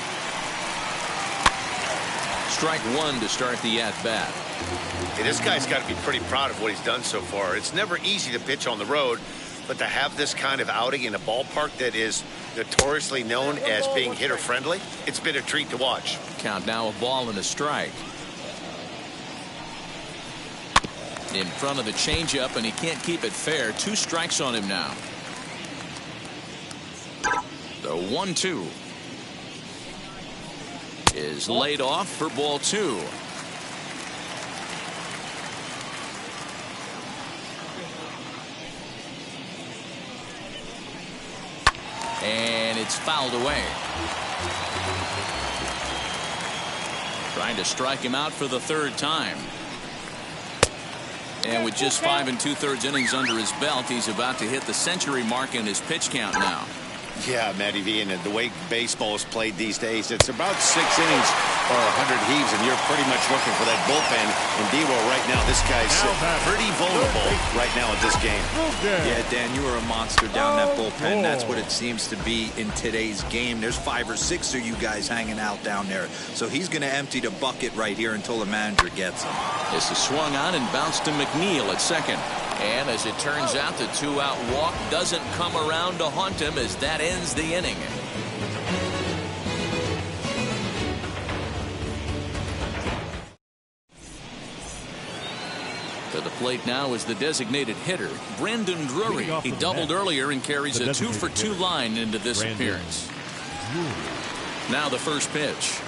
Strike 1 to start the at-bat. Hey, this guy's got to be pretty proud of what he's done so far. It's never easy to pitch on the road, but to have this kind of outing in a ballpark that is notoriously known as being hitter-friendly, it's been a treat to watch. Count now, a ball and a strike. In front of the changeup, and he can't keep it fair. 2 strikes on him now. The 1-2 is laid off for ball 2. And it's fouled away. Trying to strike him out for the 3rd time. And with just 5 2/3 innings under his belt, he's about to hit the century mark in his pitch count now. Yeah, Matty V, and the way baseball is played these days, it's about 6 innings or 100 heaves, and you're pretty much looking for that bullpen. And D-Roll right now, this guy's pretty vulnerable right now at this game. Yeah, Dan, you are a monster down that bullpen. That's what it seems to be in today's game. There's 5 or 6 of you guys hanging out down there. So he's going to empty the bucket right here until the manager gets him. This is swung on and bounced to McNeil at second. And as it turns out, the 2-out walk doesn't come around to haunt him as that ends the inning. To the plate now is the designated hitter, Brandon Drury. He doubled earlier and carries a 2-for-2 line into this appearance. Now the first pitch.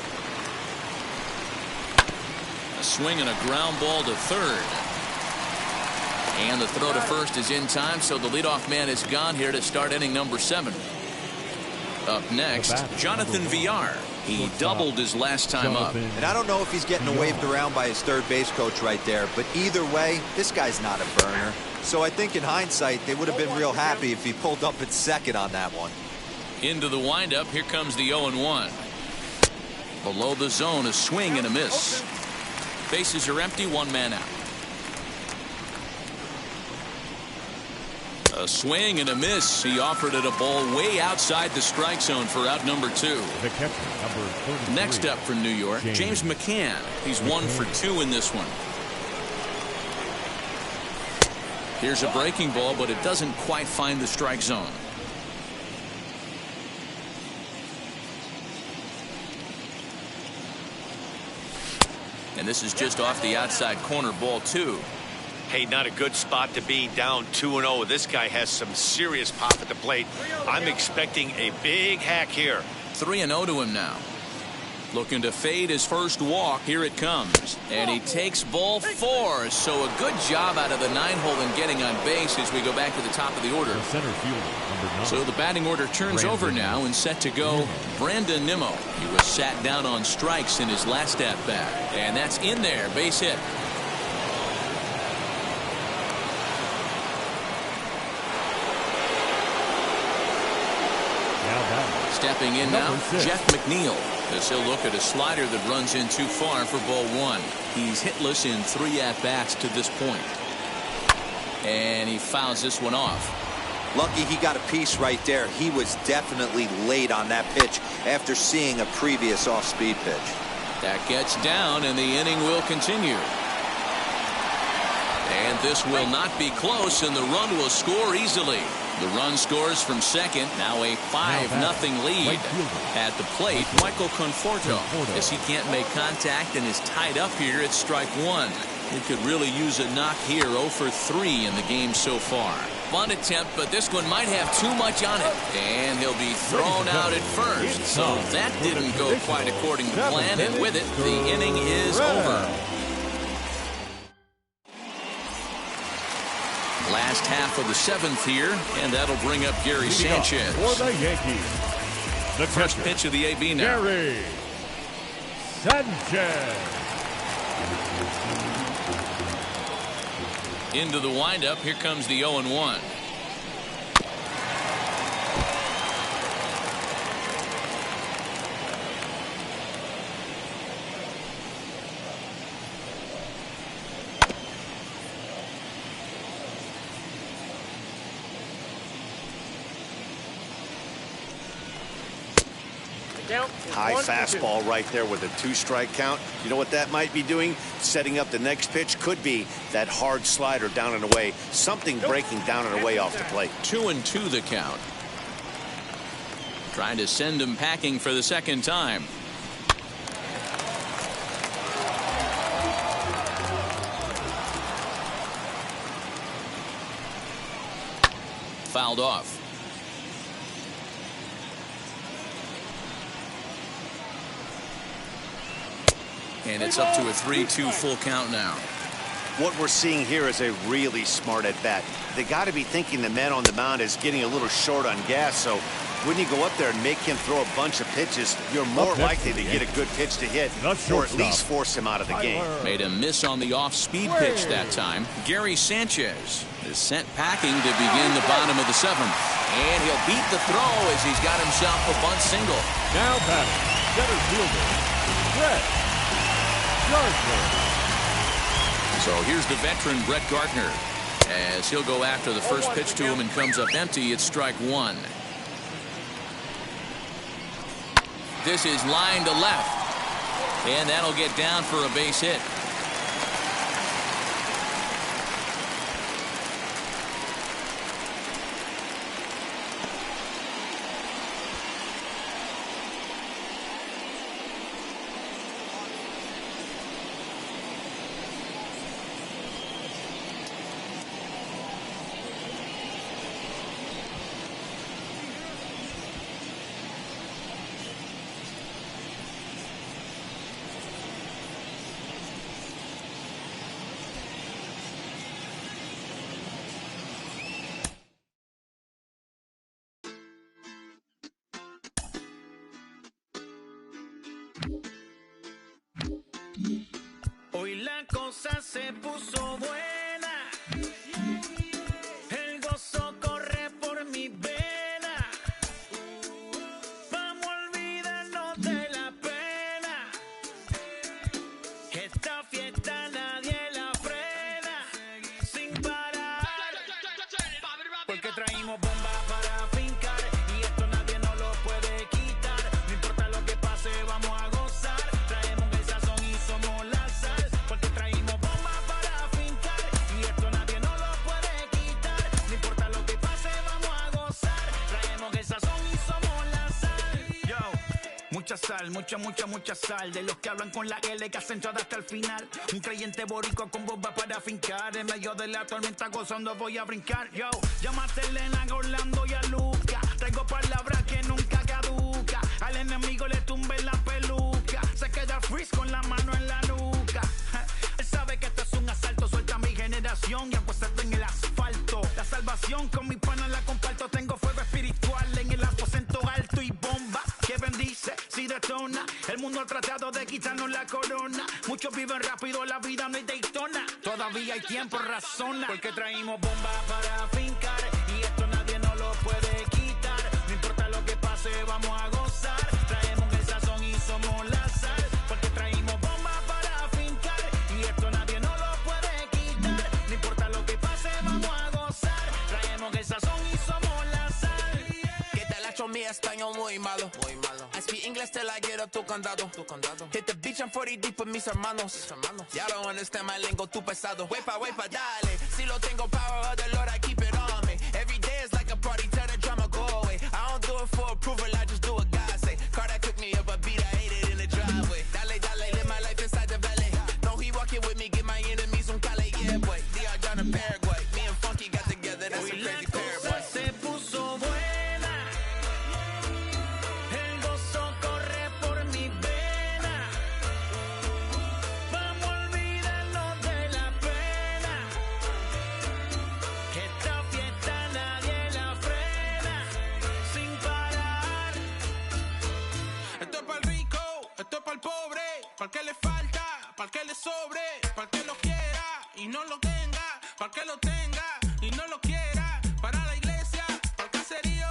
A swing and a ground ball to third. And the throw to first is in time, so the leadoff man is gone here to start inning number 7. Up next, Jonathan Villar. He doubled his last time up. And I don't know if he's getting waved around by his third base coach right there, but either way, this guy's not a burner. So I think in hindsight, they would have been real happy if he pulled up at second on that one. Into the windup, here comes the 0-1. Below the zone, a swing and a miss. Bases are empty, 1 man out. A swing and a miss. He offered it a ball way outside the strike zone for out number 2. The catcher, number 33. Next up for New York, James McCann. He's 1 for 2 in this one. Here's a breaking ball, but it doesn't quite find the strike zone. And this is just off the outside corner, ball 2. Hey, not a good spot to be, down 2-0. This guy has some serious pop at the plate. I'm expecting a big hack here. 3-0 to him now. Looking to fade his first walk. Here it comes. And he takes ball 4. So a good job out of the 9-hole in getting on base as we go back to the top of the order. The center fielder, number 9. So the batting order turns over now and set to go Brandon Nimmo. He was sat down on strikes in his last at-bat. And that's in there. Base hit. Stepping in now, Jeff McNeil, as he'll look at a slider that runs in too far for ball 1. He's hitless in 3 at-bats to this point. and he fouls this one off. Lucky he got a piece right there. He was definitely late on that pitch after seeing a previous off-speed pitch. That gets down, and the inning will continue. And this will not be close, and the run will score easily. The run scores from second. Now a 5-0 lead. At the plate, Michael Conforto. As he can't make contact and is tied up here at strike one. He could really use a knock here. 0 for 3 in the game so far. Bunt attempt, but this one might have too much on it. And he'll be thrown out at first. So that didn't go quite according to plan, and with it, the inning is over. Last half of the 7th here, and that'll bring up Gary Sanchez. For the Yankees, the First pitch of the AB now. Gary Sanchez. Into the windup. Here comes the 0-1. High fastball right there with a 2-strike count. You know what that might be doing? Setting up the next pitch. Could be that hard slider down and away. Something breaking down and away off the plate. 2-2 the count. Trying to send him packing for the second time. Fouled off. And it's up to a 3-2 full count now. What we're seeing here is a really smart at bat. They got to be thinking the man on the mound is getting a little short on gas. So when you go up there and make him throw a bunch of pitches, you're more likely to get a good pitch to hit, or at least force him out of the game. Made a miss on the off-speed pitch that time. Gary Sanchez is sent packing to begin the bottom of the 7th. And he'll beat the throw as he's got himself a bunt single. Now batting, center fielder, Brett. So here's the veteran Brett Gardner as he'll go after the first pitch to him and comes up empty. It's strike one. This is line to left, and that'll get down for a base hit. Hoy la cosa se puso buena. El gozo corre por mi vena. Vamos a olvidarnos de la pena. Esta fiesta nadie la frena. Sin parar. Porque traímos bomba para fincar. Y esto nadie nos lo puede quitar. No importa lo que pase, vamos a gozar. Traemos el sazón y somos la sal. Porque traímos bomba para fincar. Y esto nadie nos lo puede quitar. No importa lo que pase, vamos a gozar. Traemos el sazón y somos la sal. Yo, mucha sal, mucha sal. De los que hablan con la L que hacen todo hasta el final. Un creyente boricua con bomba para fincar. En medio de la tormenta gozando voy a brincar. Yo, llámate a Elena, a Orlando y a Luca. Traigo palabras que nunca caduca. Al enemigo le tumbe la peluca. Se queda freeze con la mano en la nuca. Él sabe que esto es un asalto. Suelta mi generación y apuesta en el asfalto. La salvación con mi pana la comparto. Tengo fuego espiritual en el aposento alto y bomba que bendice si detona. El mundo ha tratado de quitarnos la corona. Muchos viven rápido, la vida no es Daytona. Todavía hay tiempo, razona. Porque traímos bomba para fincar. Y esto nadie nos lo puede quitar. No importa lo que pase, vamos a gozar. Traemos el sazón y somos la sal. Porque traímos bomba para fincar. Y esto nadie nos lo puede quitar. No importa lo que pase, vamos a muy malo. I speak English till I get up tu condado. Hit the beach, I'm 40 deep with mis hermanos. Y'all don't understand my lingo, tu pesado. Wepa, dale. Si lo tengo power of the Lord, I keep it on me. Every day is like a party, tell the drama go away. I don't do it for approval, I just do what God say. Car that cooked me up a beat, I ate it in the driveway. Dale, live my life inside the valley. No, he walking with me, get my enemies on Cali, yeah, boy. DR down in Paraguay. Me and Funky got together, that's a crazy pair, boy. Se puso buena, el gozo corre por mi vena. Vamos a olvidarnos de la pena, que esta fiesta nadie la frena, sin parar. Esto es para el rico, esto es para el pobre, para el que le falta, para el que le sobre, para el que lo quiera y no lo tenga, para el que lo tenga y no lo quiera, para la iglesia, para el caserío,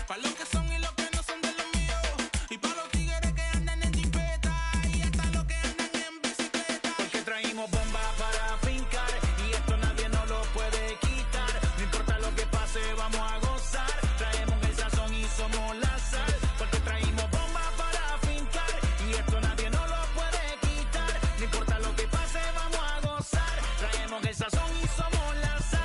para los que son y los que no son de los míos, y para los tigres que andan en jipeta y hasta los que andan en bicicleta. Porque traímos bombas para fincar y esto nadie nos lo puede quitar. No importa lo que pase, vamos a gozar. Traemos el sazón y somos la sal. Porque traímos bombas para fincar y esto nadie nos lo puede quitar. No importa lo que pase, vamos a gozar. Traemos el sazón y somos la sal.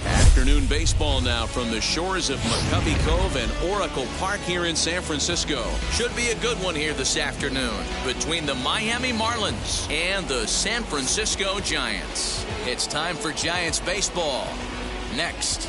Afternoon baseball now from the shores of McCovey Cove and Oracle Park here in San Francisco. Should be a good one here this afternoon between the Miami Marlins and the San Francisco Giants. It's time for Giants baseball. Next.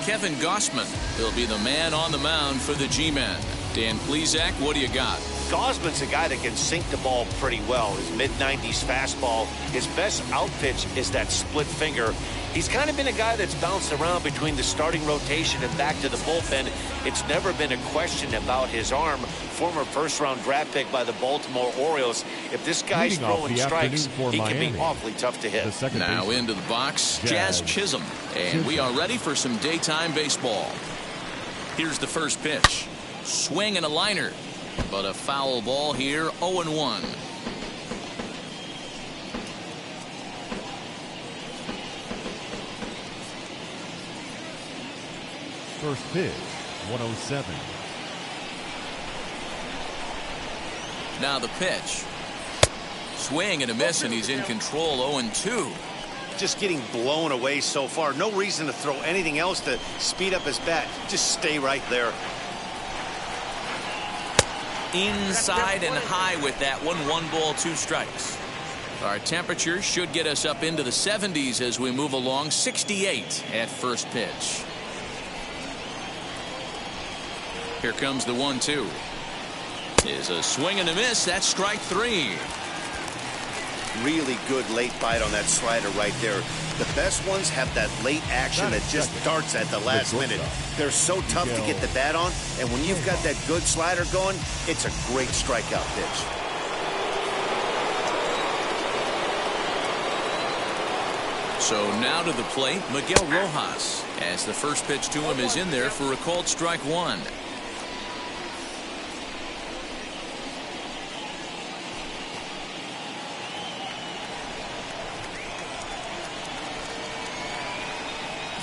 Kevin Gossman. He'll be the man on the mound for the G-Men. Dan Plesac, what do you got? Gosman's a guy that can sink the ball pretty well. His mid-90s fastball. His best out pitch is that split finger. He's kind of been a guy that's bounced around between the starting rotation and back to the bullpen. It's never been a question about his arm. Former first-round draft pick by the Baltimore Orioles. If this guy's throwing strikes, he can be awfully tough to hit. Now into the box, Jazz Chisholm. And we are ready for some daytime baseball. Here's the first pitch. Swing and a liner. But a foul ball here, 0-1. First pitch, 107. Now the pitch. Swing and a miss, and he's in control, 0-2. Just getting blown away so far. No reason to throw anything else to speed up his bat. Just stay right there. Inside and high with that one. 1 ball, 2 strikes. Our temperature should get us up into the 70s as we move along. 68 at first pitch. Here comes the 1-2. Is a swing and a miss. That's strike 3. Really good late bite on that slider right there. The best ones have that late action that just darts at the last minute. They're so tough to get the bat on, and when you've got that good slider going, it's a great strikeout pitch. So now to the plate, Miguel Rojas, as the first pitch to him is in there for a called strike 1.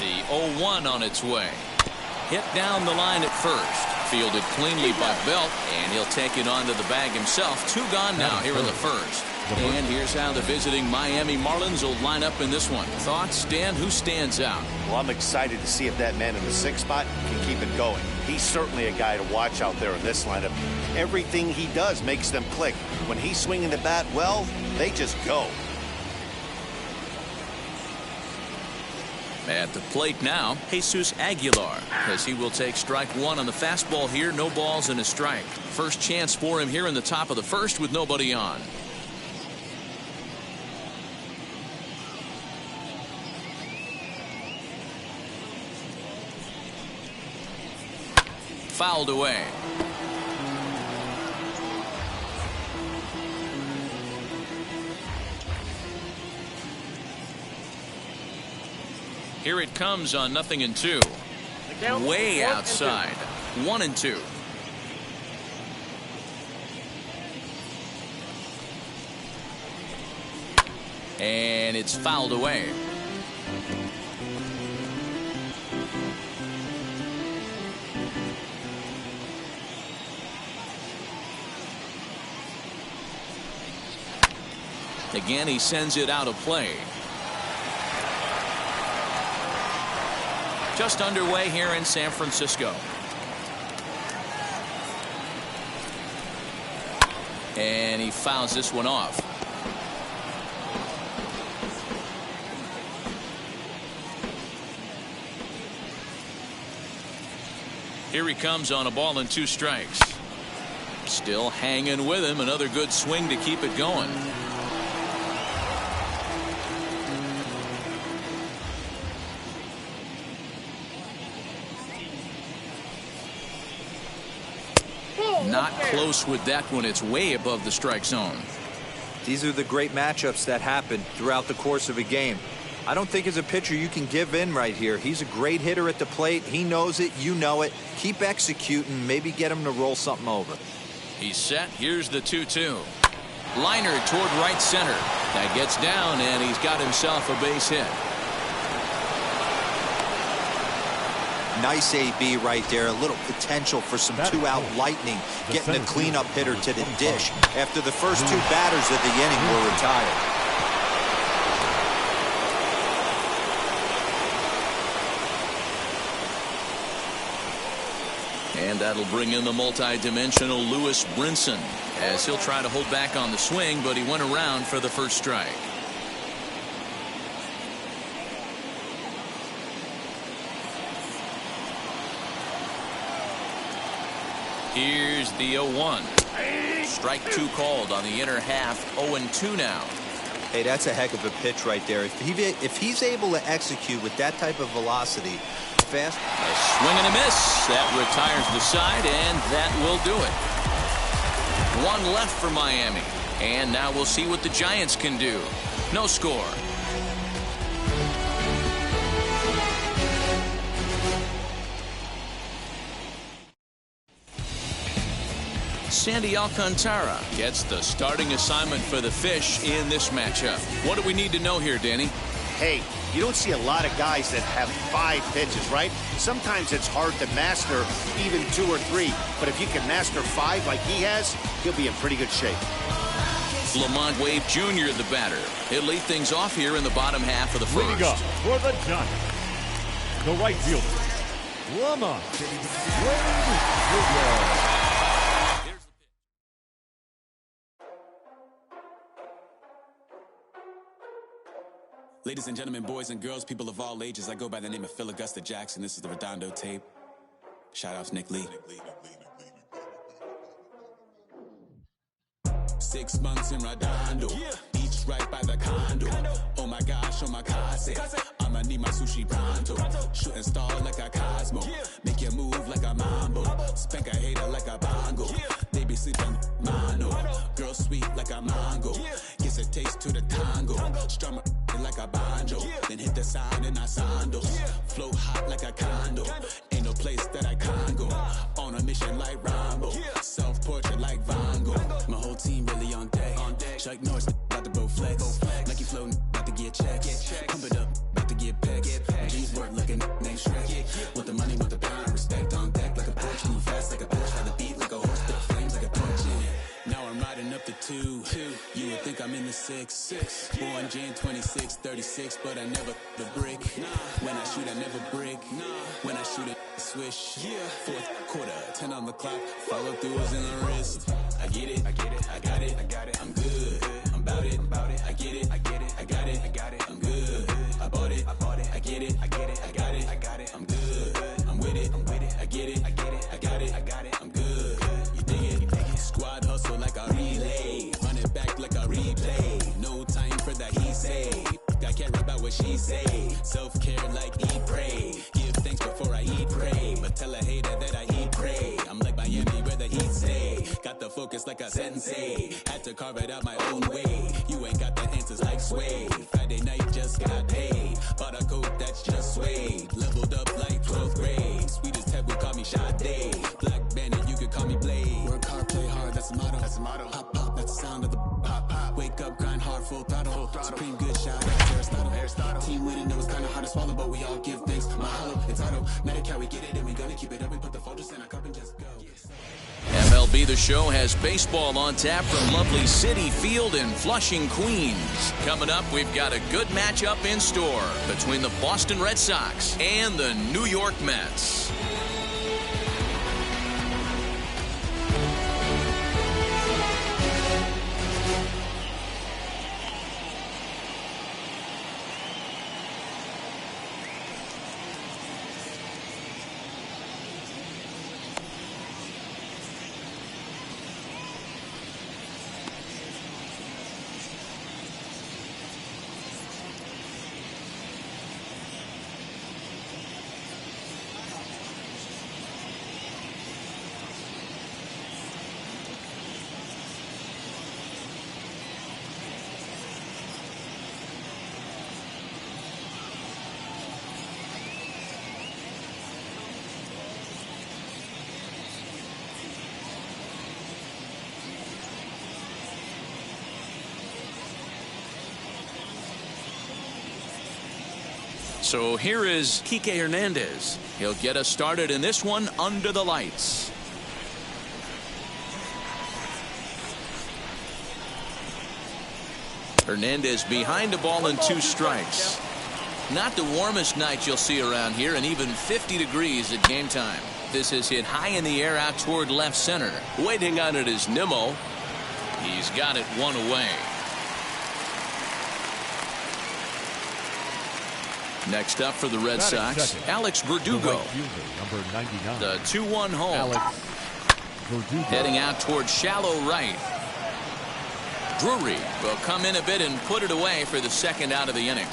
The 0-1 on its way. Hit down the line at first. Fielded cleanly by Belt, and he'll take it onto the bag himself. 2 gone now here in the first. And here's how the visiting Miami Marlins will line up in this one. Thoughts, Dan? Who stands out? Well, I'm excited to see if that man in the 6th spot can keep it going. He's certainly a guy to watch out there in this lineup. Everything he does makes them click. When he's swinging the bat well, they just go. At the plate now, Jesus Aguilar, as he will take strike one on the fastball here. No balls and a strike. First chance for him here in the top of the first with nobody on. Fouled away. Here it comes on 0-2. Way outside. 1-2. And it's fouled away. Again, he sends it out of play. Just underway here in San Francisco. And he fouls this one off. Here he comes on a ball and 2 strikes. Still hanging with him. Another good swing to keep it going. Not close with that one. It's way above the strike zone. These are the great matchups that happen throughout the course of a game. I don't think as a pitcher you can give in right here. He's a great hitter at the plate. He knows it. You know it. Keep executing. Maybe get him to roll something over. He's set. Here's the 2-2. Liner toward right center. That gets down, and he's got himself a base hit. Nice AB right there. A little potential for some 2-out lightning. Getting the cleanup hitter to the dish after the first 2 batters of the inning were retired. And that'll bring in the multi-dimensional Lewis Brinson, as he'll try to hold back on the swing, but he went around for the first strike. Here's the 0-1. Strike 2 called on the inner half. 0-2 now. Hey, that's a heck of a pitch right there. If he's able to execute with that type of velocity, fast. A swing and a miss. That retires the side, and that will do it. 1 left for Miami. And now we'll see what the Giants can do. No score. Sandy Alcantara gets the starting assignment for the Fish in this matchup. What do we need to know here, Danny? Hey, you don't see a lot of guys that have 5 pitches, right? Sometimes it's hard to master even 2 or 3. But if you can master 5 like he has, he'll be in pretty good shape. Lamont Wade Jr., the batter. He'll lead things off here in the bottom half of the first. Leading up for the Giants, the right fielder, Lamont Wade Jr. Ladies and gentlemen, boys and girls, people of all ages, I go by the name of Phil Augusta Jackson. This is the Redondo tape. Shout out to Nick Lee. 6 months in Redondo, beach right by the condo. Oh my gosh, oh my casa. I'ma need my sushi pronto. Shooting star like a Cosmo. Make you move like a mambo. Spank a hater like a bongo. They be sleeping mono. Girl sweet like a mango. Gets a taste to the tango. Strum it like a banjo. Then hit the sign in our sandals. Flow hot like a condo. Ain't no place that I can't go. On a mission like Rambo. Self-portrait like Van Gogh. My whole team really on deck. Chuck Norris about to go flex. Nike floating about to get checks. Pump it up about to get pegs. Jeans work looking name Shrek. Want the money, want the pound. Respect on deck like a Porsche. Move fast like a Porsche. Have the beat like a horse. The flames like a torch. Now I'm riding up the 2. You would think I'm in the 6. Born Jan 26, 36, but I never the brick. When I shoot, I never break. When I shoot, I swish. 4th quarter, 10 on the clock. Follow through is in the wrist. I get it, I got it, I'm good, I'm about it, I get it, I got it, I'm good, I bought it, I get it, what she say. Self-care like eat, pray. Give thanks before I eat, pray. But tell a hater that I eat, pray. I'm like Miami where the heat stay. Got the focus like a sensei. Had to carve it out my own way. You ain't got the answers like sway. Friday night just got paid. Bought a coat that's just suede. Leveled up like 12th grade. Sweet as Ted would call me Sade. Black Bandit, you could call me Blade. Work hard, play hard, that's the motto. That's the motto. Pop, pop, that's the sound of the pop, pop. Wake up, grind hard, full throttle. Supreme good shot, that's Aristotle. Team winning, it was kinda hard to swallow, but we all give thanks. Mahalo, it's auto. Medicare, we get it, and we gonna keep it up. We put the Folgers in our cup and just go. MLB The Show has baseball on tap from lovely Citi Field in Flushing, Queens. Coming up, we've got a good matchup in store between the Boston Red Sox and the New York Mets. So here is Kike Hernandez. He'll get us started in this one under the lights. Hernandez behind the ball and 2 strikes. Not the warmest night you'll see around here, and even 50 degrees at game time. This is hit high in the air out toward left center. Waiting on it is Nimmo. He's got it 1 away. Next up for the Red Sox, Alex Verdugo. Number 99. The 2-1 home. Alex Verdugo. Heading out toward shallow right. Drury will come in a bit and put it away for the second out of the inning.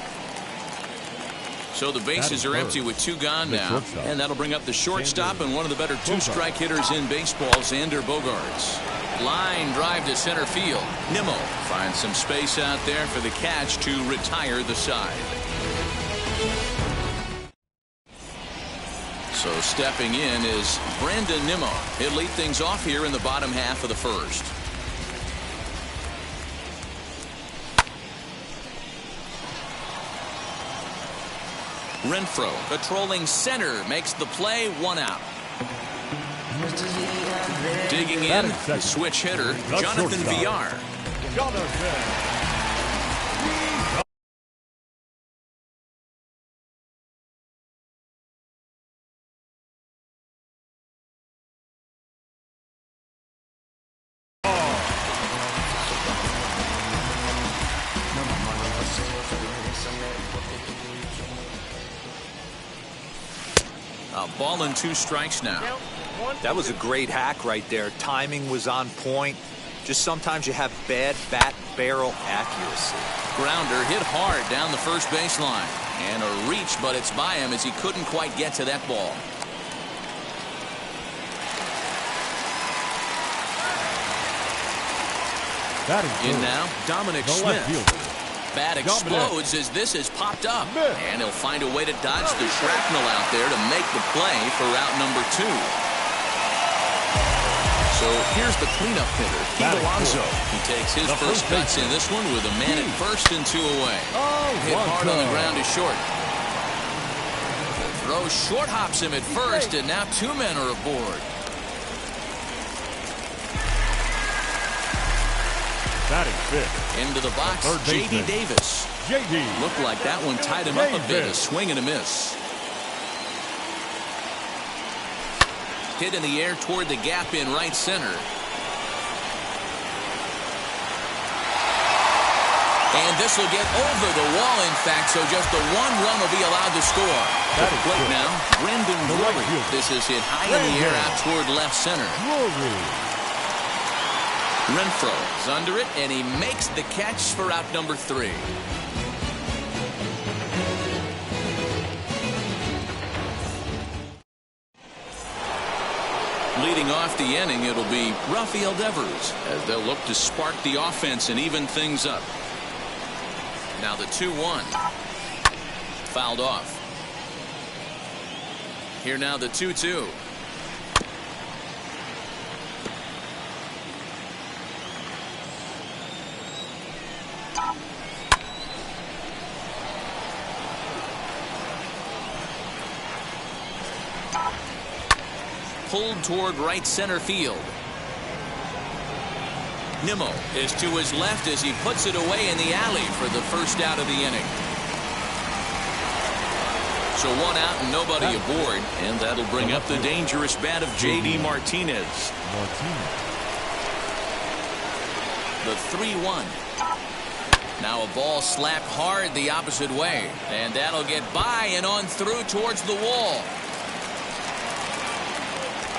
So the bases are empty with 2 gone now. And that'll bring up the shortstop and one of the better 2-strike hitters in baseball, Xander Bogaerts. Line drive to center field. Nimmo finds some space out there for the catch to retire the side. So stepping in is Brandon Nimmo. He'll lead things off here in the bottom half of the first. Renfroe patrolling center makes the play, 1 out. Digging in, the switch hitter, Jonathan Villar. A ball and 2 strikes now. That was a great hack right there. Timing was on point. Just sometimes you have bad bat barrel accuracy. Grounder hit hard down the first baseline. And a reach, but it's by him as he couldn't quite get to that ball. In now, Dominic Smith. Bat explodes as this is popped up. And he'll find a way to dodge the shrapnel out there to make the play for out number 2. So here's the cleanup hitter, Pete Alonso. He takes his first cuts in this one with a man at first and 2 away. Hit hard on the ground to short. The throw short hops him at first, and now 2 men are aboard. Into the box, J.D. Davis. Looked like that one tied him up a bit, a swing and a miss. Hit in the air toward the gap in right center. And this will get over the wall, in fact, so just the 1 run will be allowed to score. At the plate now, Brendan Drury. This is hit high in the air out toward left center. Renfroe is under it, and he makes the catch for out number 3. Leading off the inning, it'll be Rafael Devers as they'll look to spark the offense and even things up. Now the 2-1. Fouled off. Here now the 2-2. Pulled toward right center field. Nimmo is to his left as he puts it away in the alley for the first out of the inning. So one out and nobody aboard, and that'll bring up the dangerous bat of J.D. Martinez. The 3-1. Now a ball slapped hard the opposite way, and that'll get by and on through towards the wall.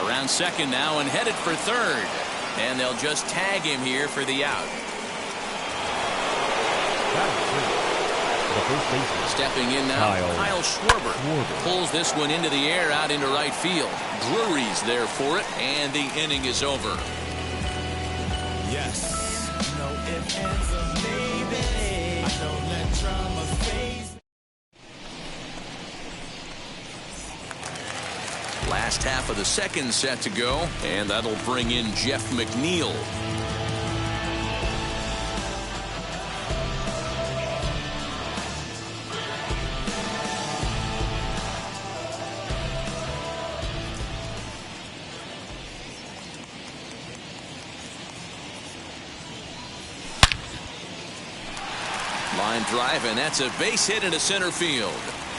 Around second now and headed for third. And they'll just tag him here for the out. Stepping in now, Kyle Schwarber pulls this one into the air out into right field. Drury's there for it, and the inning is over. Yes. No ifs, ands, or maybe. I don't let drama phase. Last half of the second set to go, and that'll bring in Jeff McNeil. Line drive, and that's a base hit into center field.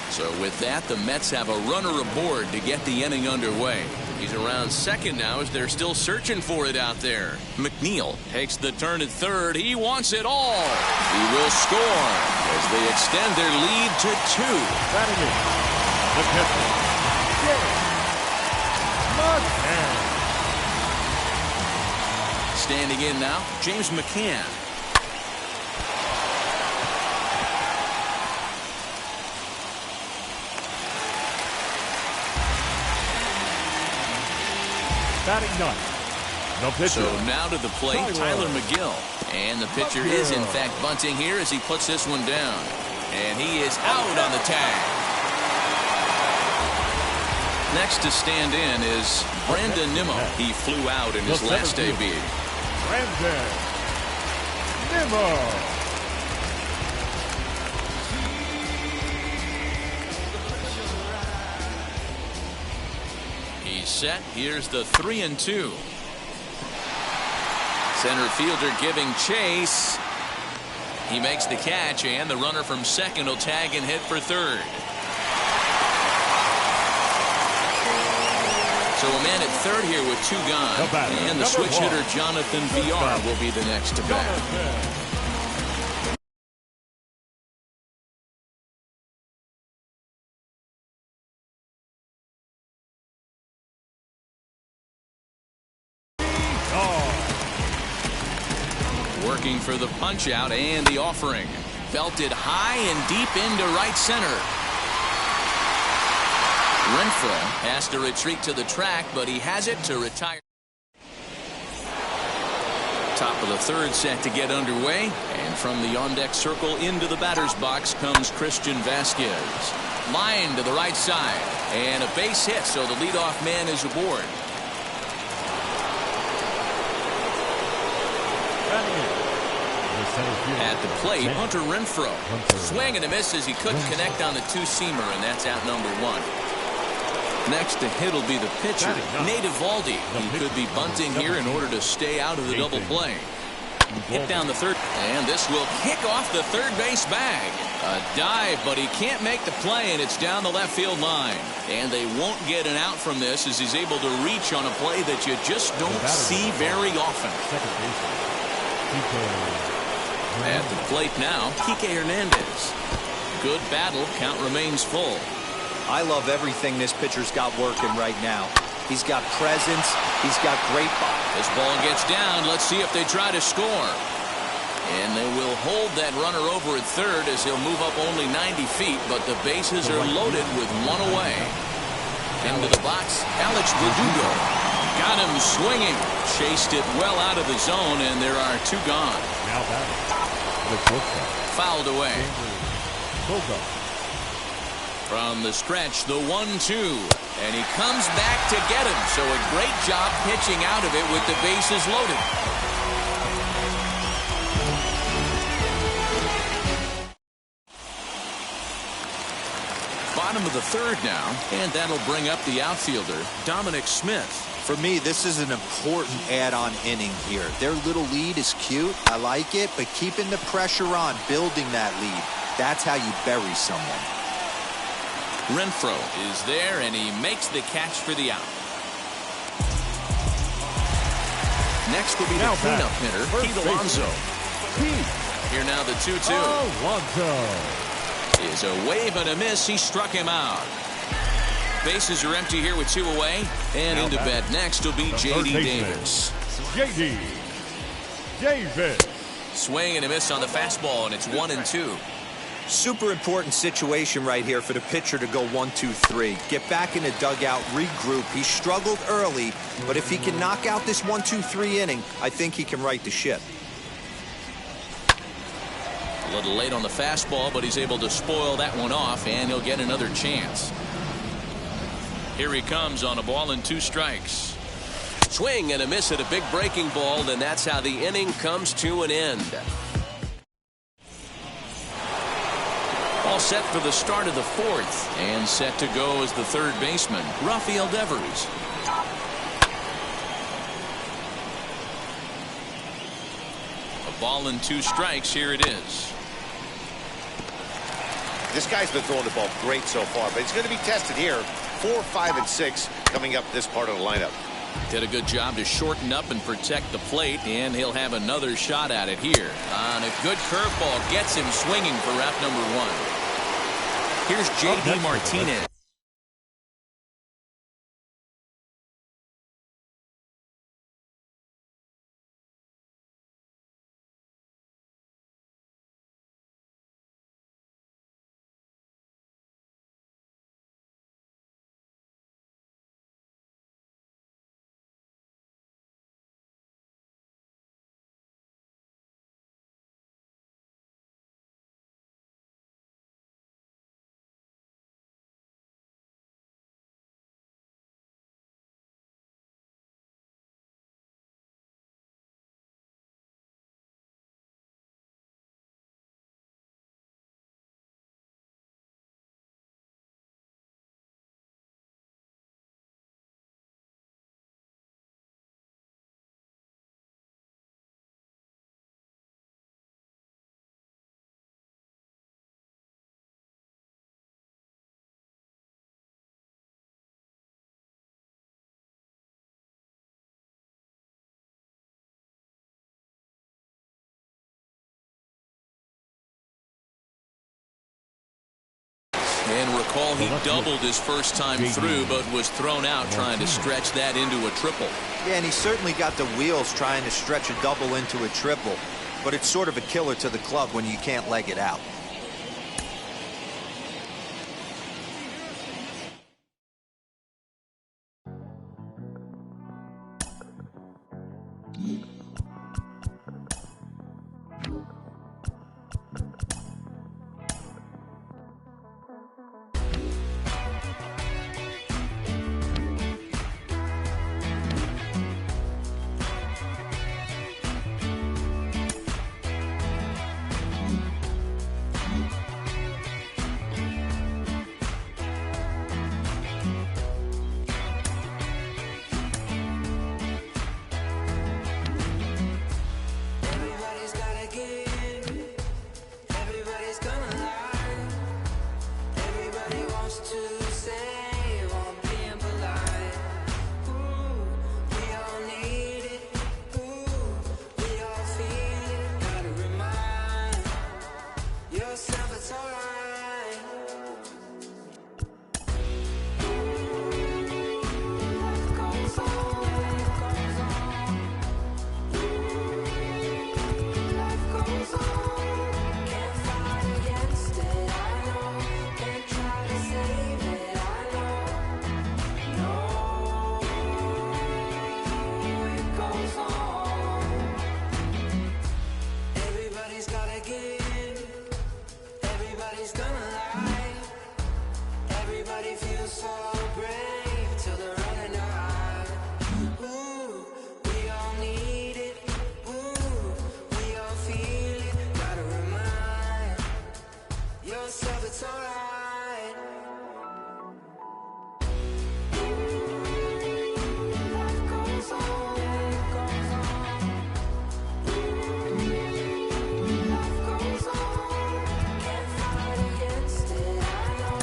So with that, the Mets have a runner aboard to get the inning underway. He's around second now as they're still searching for it out there. McNeil takes the turn at third. He wants it all. He will score as they extend their lead to 2. Batting in, the pitcher, McCann. Standing in now, James McCann. Batting ninth, the pitcher. So now to the plate, Tyler McGill. And the pitcher is in fact bunting here as he puts this one down. And he is out on the tag. Next to stand in is Brandon Nimmo. He flew out in his last debut. Brandon Nimmo. Set. Here's the 3-2. Center fielder giving chase. He makes the catch, and the runner from second will tag and hit for third. So a man at third here with 2 gone. And the switch hitter Jonathan Villar will be the next to bat. Working for the punch out and the offering. Belted high and deep into right center. Renfroe has to retreat to the track, but he has it to retire. Top of the third set to get underway, and from the on-deck circle into the batter's box comes Christian Vasquez. Line to the right side, and a base hit, so the leadoff man is aboard. At the plate, Hunter Renfroe. Swing and a miss as he couldn't connect on the 2-seamer, and that's out number 1. Next to hit will be the pitcher, Nate Eovaldi. He could be bunting here in order to stay out of the double play. Hit down the third, and this will kick off the third base bag. A dive, but he can't make the play, and it's down the left field line. And they won't get an out from this as he's able to reach on a play that you just don't see very often. At the plate now, Kike Hernandez. Good battle. Count remains full. I love everything this pitcher's got working right now. He's got presence. He's got great ball. This ball gets down. Let's see if they try to score. And they will hold that runner over at third as he'll move up only 90 feet, but the bases are loaded with 1 away. Into the box, Alex Verdugo. Got him swinging. Chased it well out of the zone, and there are 2 gone. Now batting. Fouled away. Boca. From the stretch, the 1-2. And he comes back to get him. So a great job pitching out of it with the bases loaded. Bottom of the 3rd now, and that'll bring up the outfielder, Dominic Smith. For me, this is an important add-on inning here. Their little lead is cute. I like it, but keeping the pressure on, building that lead, that's how you bury someone. Renfroe is there, and he makes the catch for the out. Next will be the cleanup hitter, Pete Alonso. Here now the 2-2. Alonso. Is a wave and a miss. He struck him out. Bases are empty here with 2 away. And into bat next will be J.D. Davis. J.D. Davis. Swing and a miss on the fastball, and it's 1-2. Super important situation right here for the pitcher to go 1-2-3. Get back in the dugout, regroup. He struggled early, but if he can knock out this 1-2-3 inning, I think he can right the ship. A little late on the fastball, but he's able to spoil that one off, and he'll get another chance. Here he comes on a ball and 2 strikes. Swing and a miss at a big breaking ball, and that's how the inning comes to an end. All set for the start of the 4th, and set to go as the 3rd baseman, Rafael Devers. A ball and 2 strikes. Here it is. This guy's been throwing the ball great so far, but he's going to be tested here. 4, 5, and 6 coming up this part of the lineup. Did a good job to shorten up and protect the plate, and he'll have another shot at it here. On a good curveball, gets him swinging for wrap number 1. Here's J.D. Martinez. And recall, he doubled his first time through, but was thrown out trying to stretch that into a triple. Yeah, and he certainly got the wheels trying to stretch a double into a triple. But it's sort of a killer to the club when you can't leg it out. nobody's gonna lie. Everybody feels so brave till they're running out. Ooh, we all need it. Ooh, we all feel it. Gotta remind yourself it's alright. Life goes on, life goes on. Life goes on. Can't fight against it, I know.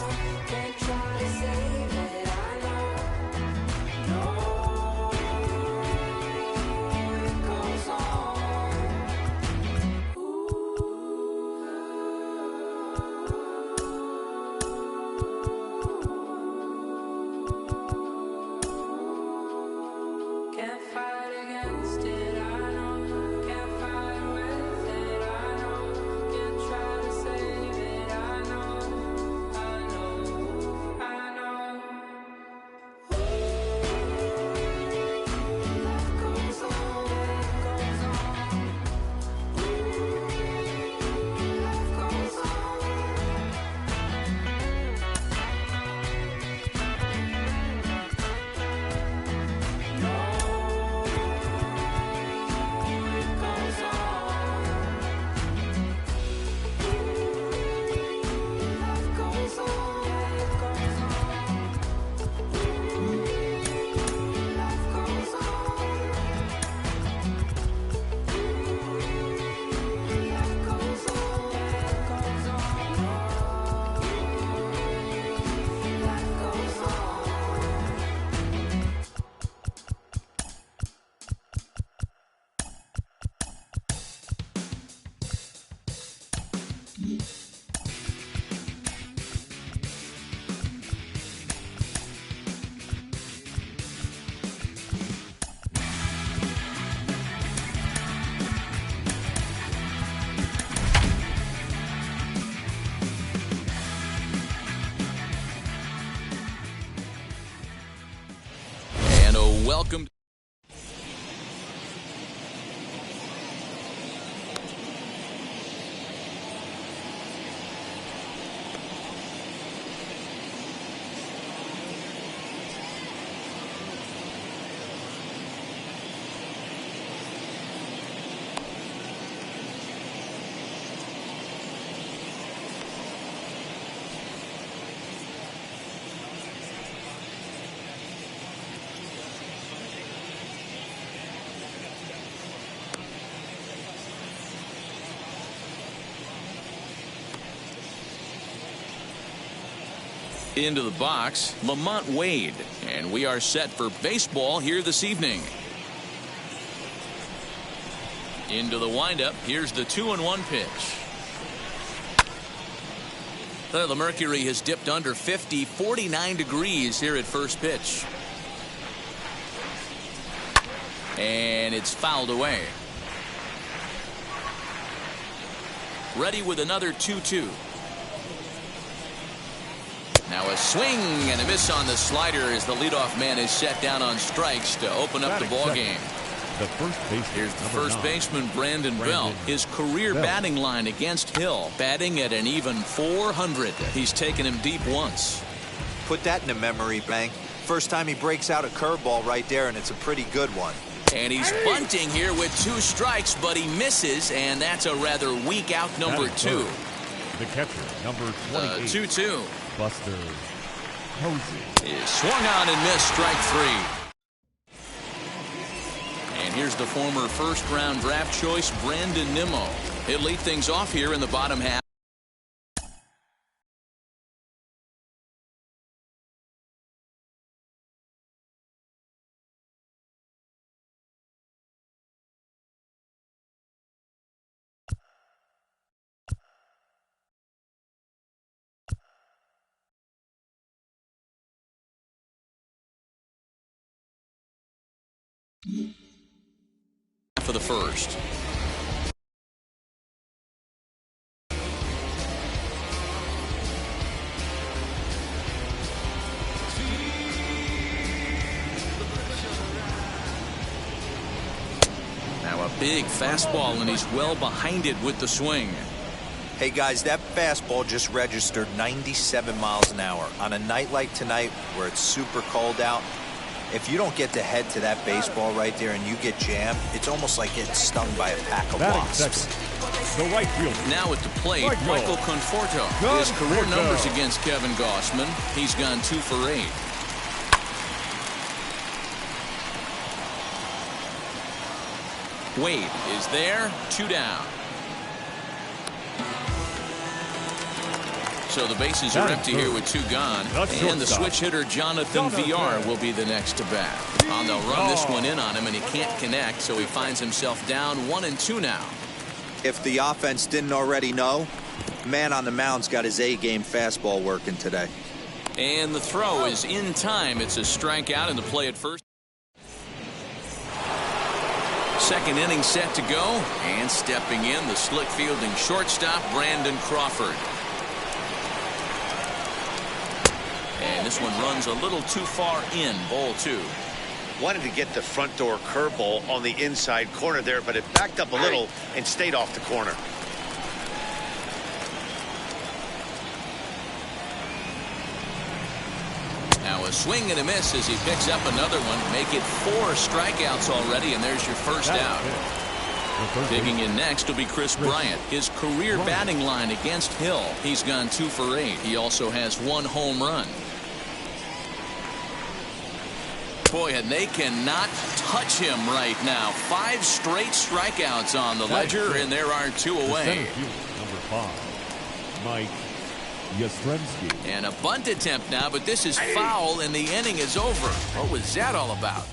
Can't try to save it, I know. No, it goes on. Can't fight against it, I know. Can't fight with it, I know. Can't try to save it, I know. I know, I know. Life goes on, life goes on. Life goes on. And a welcome. Into the box, Lamont Wade, and we are set for baseball here this evening. Into the windup, here's the 2-1 pitch. The mercury has dipped under 50, 49 degrees here at first pitch. And it's fouled away. Ready with another 2-2. Now a swing and a miss on the slider as the leadoff man is set down on strikes to open up the ball game. The first baseman. Here's the first baseman, Brandon Belt. His career batting line against Hill, batting at an even 400. He's taken him deep once. Put that in a memory bank. First time he breaks out a curveball right there, and it's a pretty good one. And he's bunting here with 2 strikes, but he misses, and that's a rather weak out number 2. The catcher, number 28. 2-2. Buster Posey. Is swung on and missed, strike 3. And here's the former first-round draft choice, Brandon Nimmo. He'll lead things off here in the bottom half. For the first. Now a big fastball, and he's well behind it with the swing. Hey, guys, that fastball just registered 97 miles an hour. On a night like tonight where it's super cold out, if you don't get to head to that baseball right there and you get jammed, it's almost like getting stung by a pack of wasps. The right fielder. Now at the plate, Michael Conforto. His career numbers against Kevin Gossman. He's gone 2 for 8. Wade is there, 2 down. So the bases are empty here with 2 gone. And the switch hitter Jonathan VR will be the next to bat. They'll run this one in on him, and he can't connect, so he finds himself down 1-2 now. If the offense didn't already know, man on the mound's got his A-game fastball working today. And the throw is in time. It's a strikeout in the play at first. Second inning set to go, and stepping in, the slick fielding shortstop Brandon Crawford. And this one runs a little too far in, ball 2. Wanted to get the front door curveball on the inside corner there, but it backed up a little and stayed off the corner. Now a swing and a miss as he picks up another one. Make it 4 strikeouts already, and there's your first out. Digging in next will be Chris Bryant. His career batting line against Hill. He's gone 2 for 8. He also has 1 home run. Boy, and they cannot touch him right now. 5 straight strikeouts on the ledger, and there are 2 away. Number 5, Mike Yastrzemski. And a bunt attempt now, but this is foul, and the inning is over. What was that all about?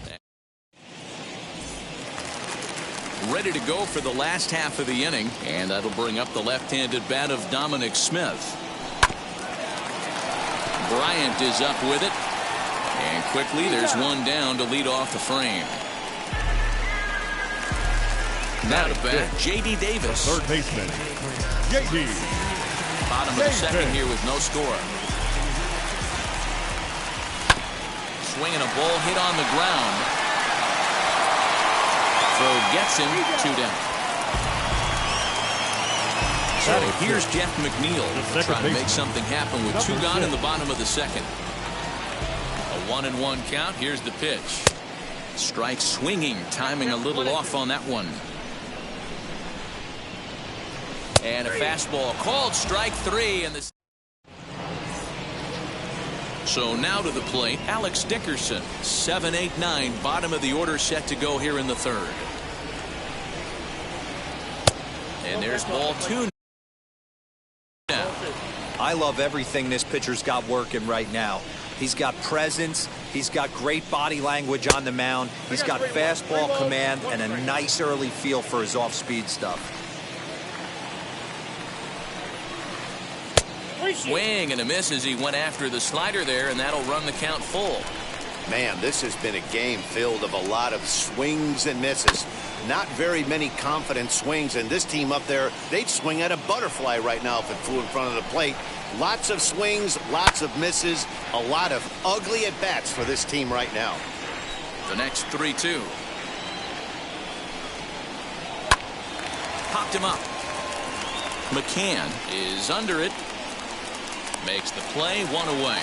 Ready to go for the last half of the inning, and that'll bring up the left-handed bat of Dominic Smith. Bryant is up with it. And quickly, there's 1 down to lead off the frame. Now to bat, J.D. Davis. Third baseman, J.D. Bottom of the second here with no score. Swinging a ball hit on the ground. Throw gets him, 2 down. So here's Jeff McNeil trying to make something happen with 2 gone in the bottom of the second. 1-1 count. Here's the pitch. Strike swinging, timing a little off on that one. And a fastball called strike 3. And so now to the plate, Alex Dickerson. 7, 8, 9, bottom of the order set to go here in the 3rd. And there's ball 2. I love everything this pitcher's got working right now. He's got presence. He's got great body language on the mound. He's got fastball command and a nice early feel for his off-speed stuff. Swing and a miss as he went after the slider there, and that'll run the count full. Man, this has been a game filled of a lot of swings and misses. Not very many confident swings, and this team up there, they'd swing at a butterfly right now if it flew in front of the plate. Lots of swings, lots of misses, a lot of ugly at-bats for this team right now. The next 3-2. Popped him up. McCann is under it. Makes the play, 1 away.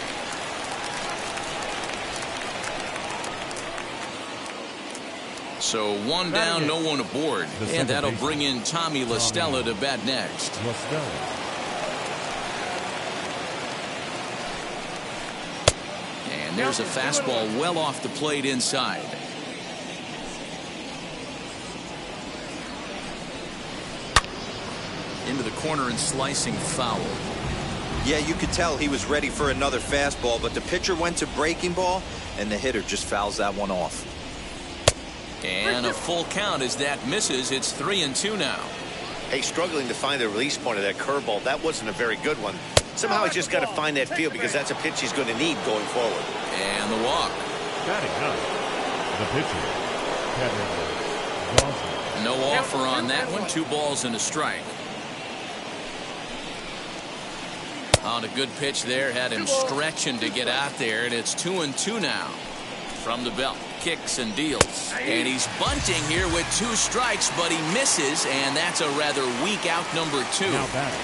So 1 down, no one aboard. And that'll bring in Tommy La Stella to bat next. And there's a fastball well off the plate inside. Into the corner and slicing foul. Yeah, you could tell he was ready for another fastball, but the pitcher went to breaking ball, and the hitter just fouls that one off. And a full count as that misses. It's 3-2 now. Hey, struggling to find the release point of that curveball. That wasn't a very good one. Somehow he's just got to find that feel because that's a pitch he's going to need going forward. And the walk. Batting up, the pitcher, Kevin Johnson. No offer on that one. 2 balls and a strike. On a good pitch there, had him stretching to get out there, and it's 2-2 now. From the belt, kicks and deals. And he's bunting here with 2 strikes, but he misses, and that's a rather weak out number 2. Now batting,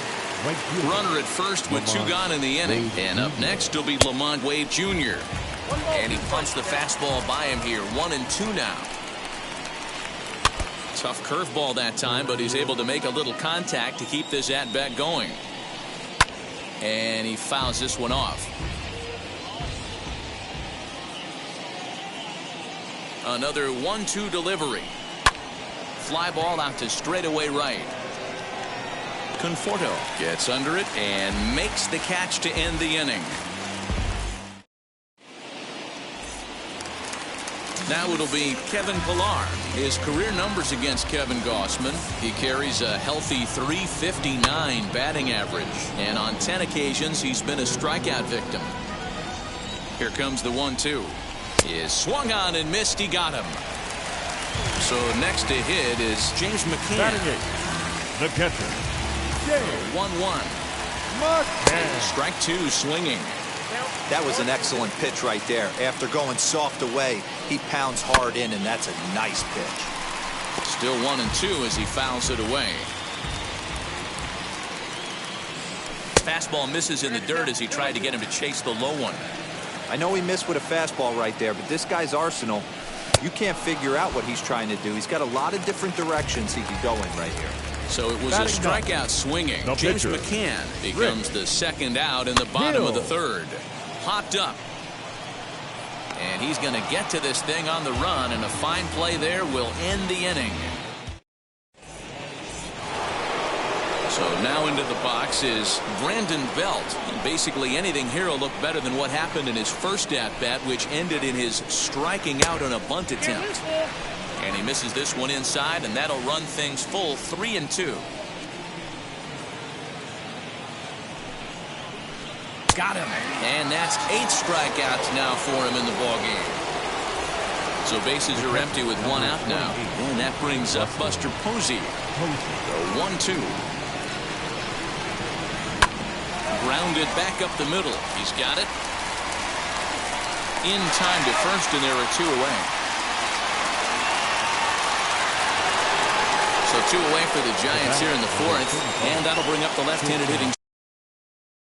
right fielder. Runner at first with 2 gone in the inning. And up next will be Lamont Wade Jr. And he punts the fastball by him here. 1-2 now. Tough curveball that time, but he's able to make a little contact to keep this at-bat going. And he fouls this one off. Another 1-2 delivery. Fly ball out to straightaway right. Conforto gets under it and makes the catch to end the inning. Now it'll be Kevin Pillar. His career numbers against Kevin Gossman. He carries a healthy .359 batting average. And on 10 occasions, he's been a strikeout victim. Here comes the 1-2. Is swung on and missed. He got him. So next to hit is James McCann. The catcher. 1-1. McCann. Strike 2 swinging. That was an excellent pitch right there. After going soft away, he pounds hard in, and that's a nice pitch. Still 1-2 as he fouls it away. Fastball misses in the dirt as he tried to get him to chase the low one. I know he missed with a fastball right there, but this guy's arsenal, you can't figure out what he's trying to do. He's got a lot of different directions he could go in right here. So it was a strikeout swinging. James McCann becomes the second out in the bottom of the third. Popped up. And he's going to get to this thing on the run, and a fine play there will end the inning. So now into the box is Brandon Belt. Basically anything here will look better than what happened in his first at-bat, which ended in his striking out on a bunt attempt. And he misses this one inside, and that'll run things full 3-2. Got him. And that's 8 strikeouts now for him in the ballgame. So bases are empty with 1 out now. And that brings up Buster Posey. The 1-2. Grounded back up the middle. He's got it. In time to first, and there are 2 away. So 2 away for the Giants here in the 4th. And that'll bring up the left-handed hitting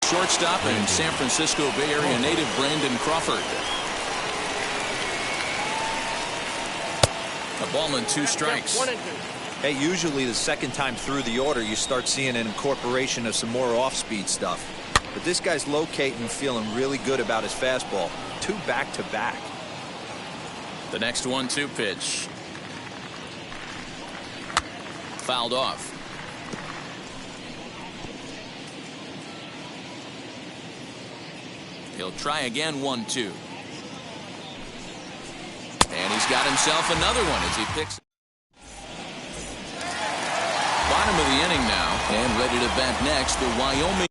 shortstop and San Francisco Bay Area native Brandon Crawford. A ball and 2 strikes. Hey, usually the second time through the order you start seeing an incorporation of some more off-speed stuff. But this guy's locating, feeling really good about his fastball. 2 back-to-back. The next 1-2 pitch. Fouled off. He'll try again. 1-2. And he's got himself another one as he picks. Bottom of the inning now, and ready to bat next, the Wyoming.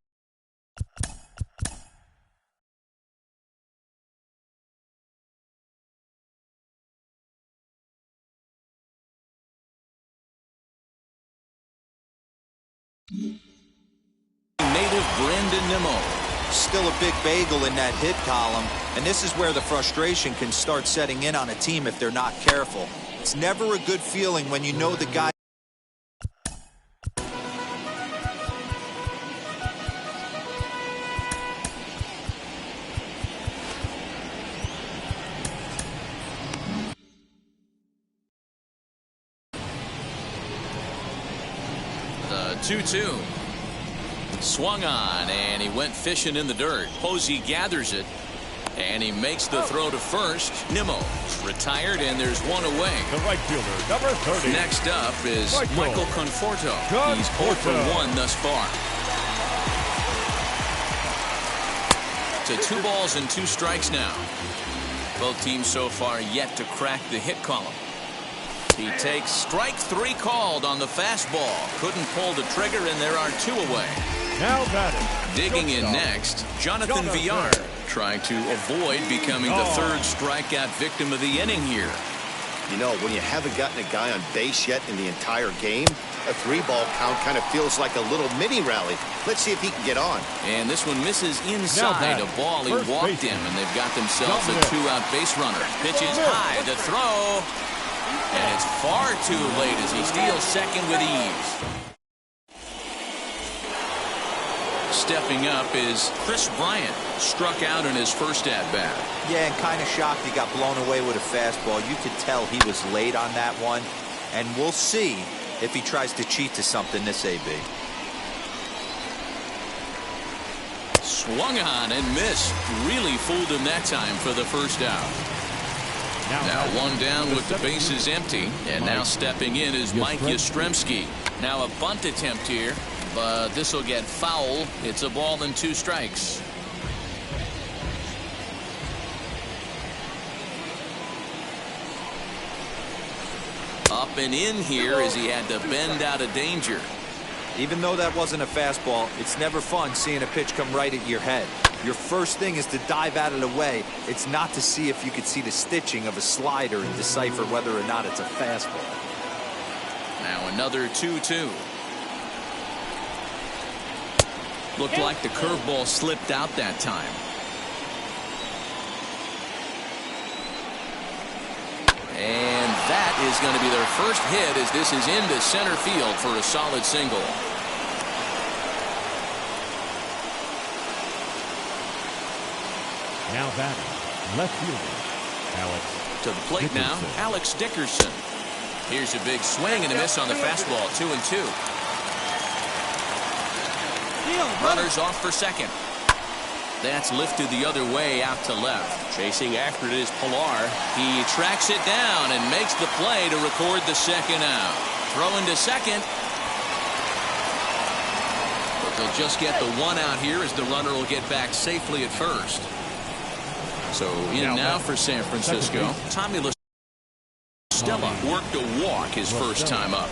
Native Brandon Nimmo. Still a big bagel in that hit column, and this is where the frustration can start setting in on a team if they're not careful. It's never a good feeling when you know the guy. The 2-2. Swung on, and he went fishing in the dirt. Posey gathers it, and he makes the throw to first. Nimmo retired, and there's 1 away. The right fielder, number 30. Next up is Michael Conforto. He's 0 for 1 thus far. To 2 balls and 2 strikes now. Both teams so far yet to crack the hit column. He takes strike 3 called on the fastball. Couldn't pull the trigger, and there are 2 away. Now batting. Digging in next, Jonathan Villar, trying to avoid becoming the 3rd strikeout victim of the inning here. You know, when you haven't gotten a guy on base yet in the entire game, a 3-ball count kind of feels like a little mini rally. Let's see if he can get on. And this one misses inside a ball he walked him, and they've got themselves a 2-out base runner. Pitches high, the throw, and it's far too late as he steals second with ease. Stepping up is Chris Bryant. Struck out in his first at-bat. Yeah, and kind of shocked he got blown away with a fastball. You could tell he was late on that one. And we'll see if he tries to cheat to something this AB. Swung on and missed. Really fooled him that time for the first out. Now one down with the bases empty. And now stepping in is Mike Yastrzemski. Now a bunt attempt here, but this will get foul. It's a ball and 2 strikes. Up and in here as he had to bend out of danger. Even though that wasn't a fastball, it's never fun seeing a pitch come right at your head. Your first thing is to dive out of the way. It's not to see if you could see the stitching of a slider and decipher whether or not it's a fastball. Now another 2-2. Looked like the curveball slipped out that time. And that is going to be their first hit as this is into center field for a solid single. Now batting, left fielder, Alex. To the plate now, Alex Dickerson. Here's a big swing and a miss on the fastball. 2-2. Runners off for second. That's lifted the other way out to left. Chasing after it is Pilar. He tracks it down and makes the play to record the second out. Throwing to second. But they'll just get the 1 out here as the runner will get back safely at first. So in now for San Francisco. Tommy La Stella worked a walk his first time up.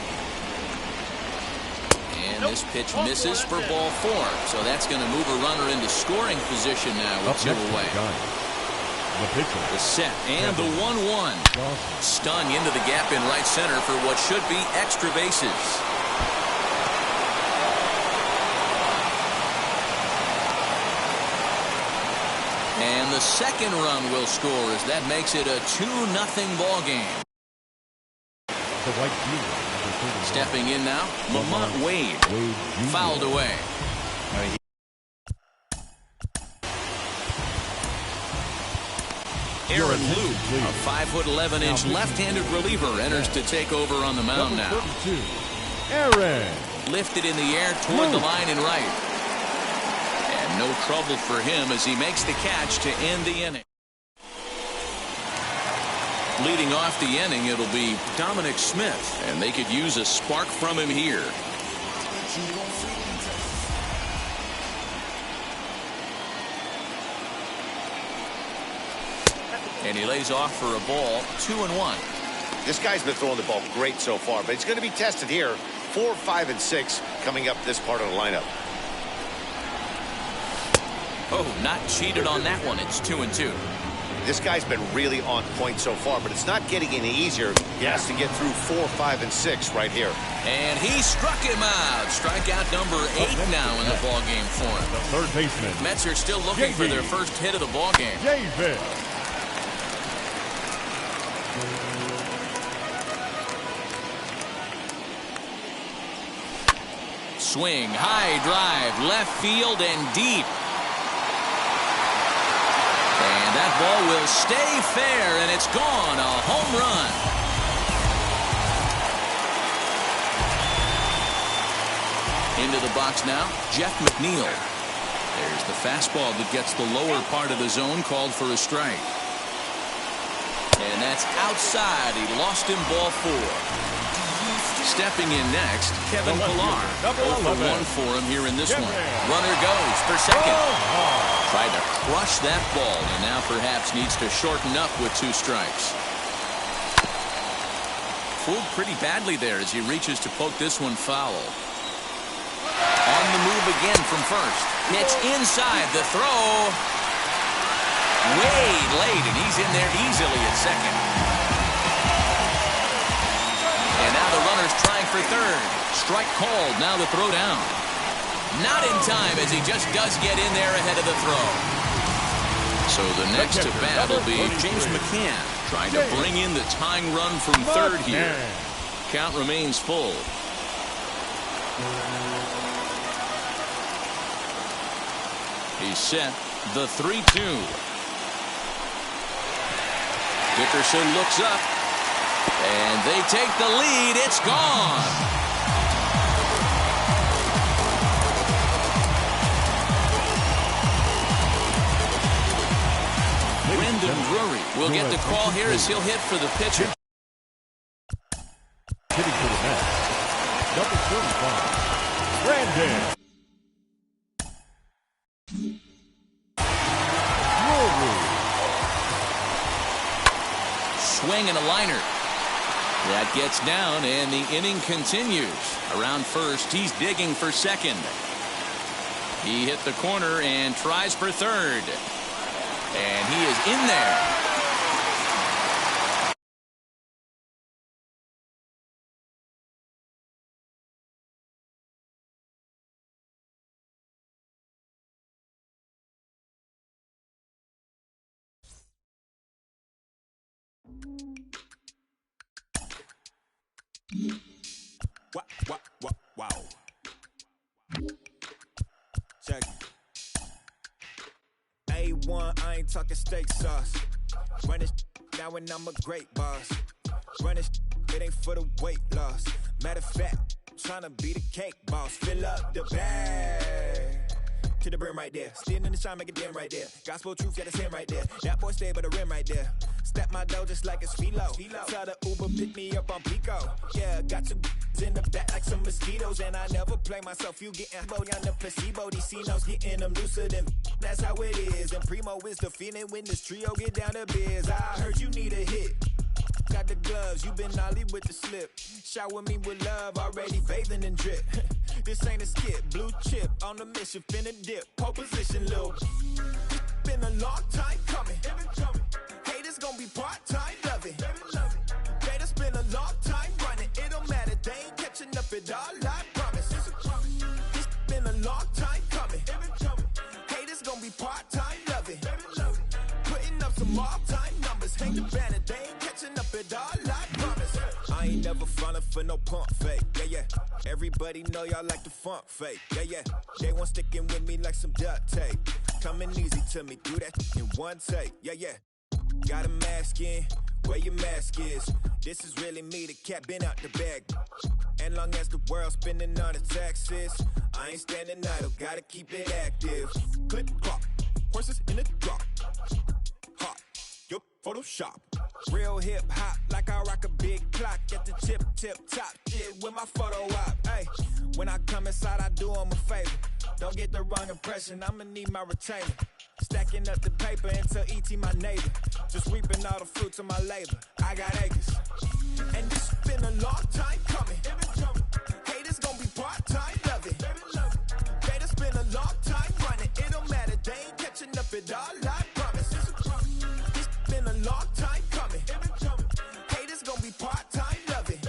And this pitch misses for ball 4. So that's going to move a runner into scoring position now with 2 away. The set and the 1-1. Stung into the gap in right center for what should be extra bases. And the second run will score as that makes it a 2-0 ball game. The right fielder. Stepping in now, Lamont Wade. Fouled away. Aaron Luke, a 5'11" left-handed reliever, enters to take over on the mound now. Aaron. Lifted in the air toward the line and right. And no trouble for him as he makes the catch to end the inning. Leading off the inning, it'll be Dominic Smith, and they could use a spark from him here. And he lays off for a ball, 2-1. This guy's been throwing the ball great so far, but he's going to be tested here. 4, 5, and 6 coming up this part of the lineup. Oh, not cheated on that one. It's 2-2. This guy's been really on point so far, but it's not getting any easier. He has to get through 4, 5, and 6 right here. And he struck him out. Strikeout number 8 now in the ball game for him. The third baseman. Mets are still looking for their first hit of the ball game. David. Swing, high drive, left field and deep. And that ball will stay fair, and it's gone. A home run. Into the box now, Jeff McNeil. There's the fastball that gets the lower part of the zone, called for a strike. And that's outside. He lost him, ball 4. Stepping in next, Kevin Pilar. 0 for 1 for him here in this one. Runner goes for second. Tried to crush that ball, and now perhaps needs to shorten up with 2 strikes. Fooled pretty badly there as he reaches to poke this one foul. On the move again from first. Pitch inside, the throw. Way late, and he's in there easily at second. And now the runner's trying for third. Strike called, now the throw down. Not in time as he just does get in there ahead of the throw. So the next at bat will be James McCann trying to bring in the tying run from third here. Count remains full. He's set. The 3-2. Dickerson looks up. And they take the lead. It's gone. Brendan Drury will get the call here as he'll hit for the pitcher. Hitting for the Mets, number 35, Brandon Drury. Swing and a liner. That gets down, and the inning continues. Around first, he's digging for second. He hit the corner and tries for third. And he is in there. Wow. Check. A1, I ain't talking steak sauce. Run this now and I'm a great boss. Run this, it ain't for the weight loss. Matter of fact, tryna be the cake boss. Fill up the bag to the brim right there. Standing in the shine, make it dim right there. Gospel truth, yeah, that's him right there. That boy stay by the rim right there. Step my dough just like it's philo. Tell the Uber pick me up on Pico. Yeah, got two in the back like some mosquitoes, and I never play myself. You getting low on the placebo. These C-notes getting them looser than that's how it is. And Primo is the feeling when this trio get down to biz. I heard you need a hit. Got the gloves, you been ollie with the slip. Shower me with love, already bathing in drip. This ain't a skip, blue chip on the mission, finna dip. Pole position, little. Been a long time coming. Haters gonna be part-time, love it. Haters been a long time running. It don't matter, they ain't catching up at all, I promise. It's been a long time coming. Haters gonna be part-time, love it. Putting up some all-time numbers. Hang the banner, they ain't catching up at all, I promise. I ain't never falling for no pump fake, yeah. Everybody know y'all like the funk fake, yeah. They want sticking with me like some duct tape. Coming easy to me, do that in one take, yeah. Got a mask in, where your mask is. This is really me, the cat been out the bag. And long as the world's spending on the taxes, I ain't standing idle, gotta keep it active. Clip clock, horses in the drop. Hot, yup, Photoshop. Real hip hop, like I rock a big clock at the tip top. Shit with my photo op. Hey, when I come inside, I do 'em a favor. Don't get the wrong impression, I'ma need my retainer. Stacking up the paper until E.T. my neighbor. Just reaping all the fruits of my labor. I got acres. And this been a long time coming. Haters gonna be part-time, love it. Haters been a long time running. It don't matter, they ain't catching up at all, I promise. This been a long time coming. Haters gonna be part-time, love it.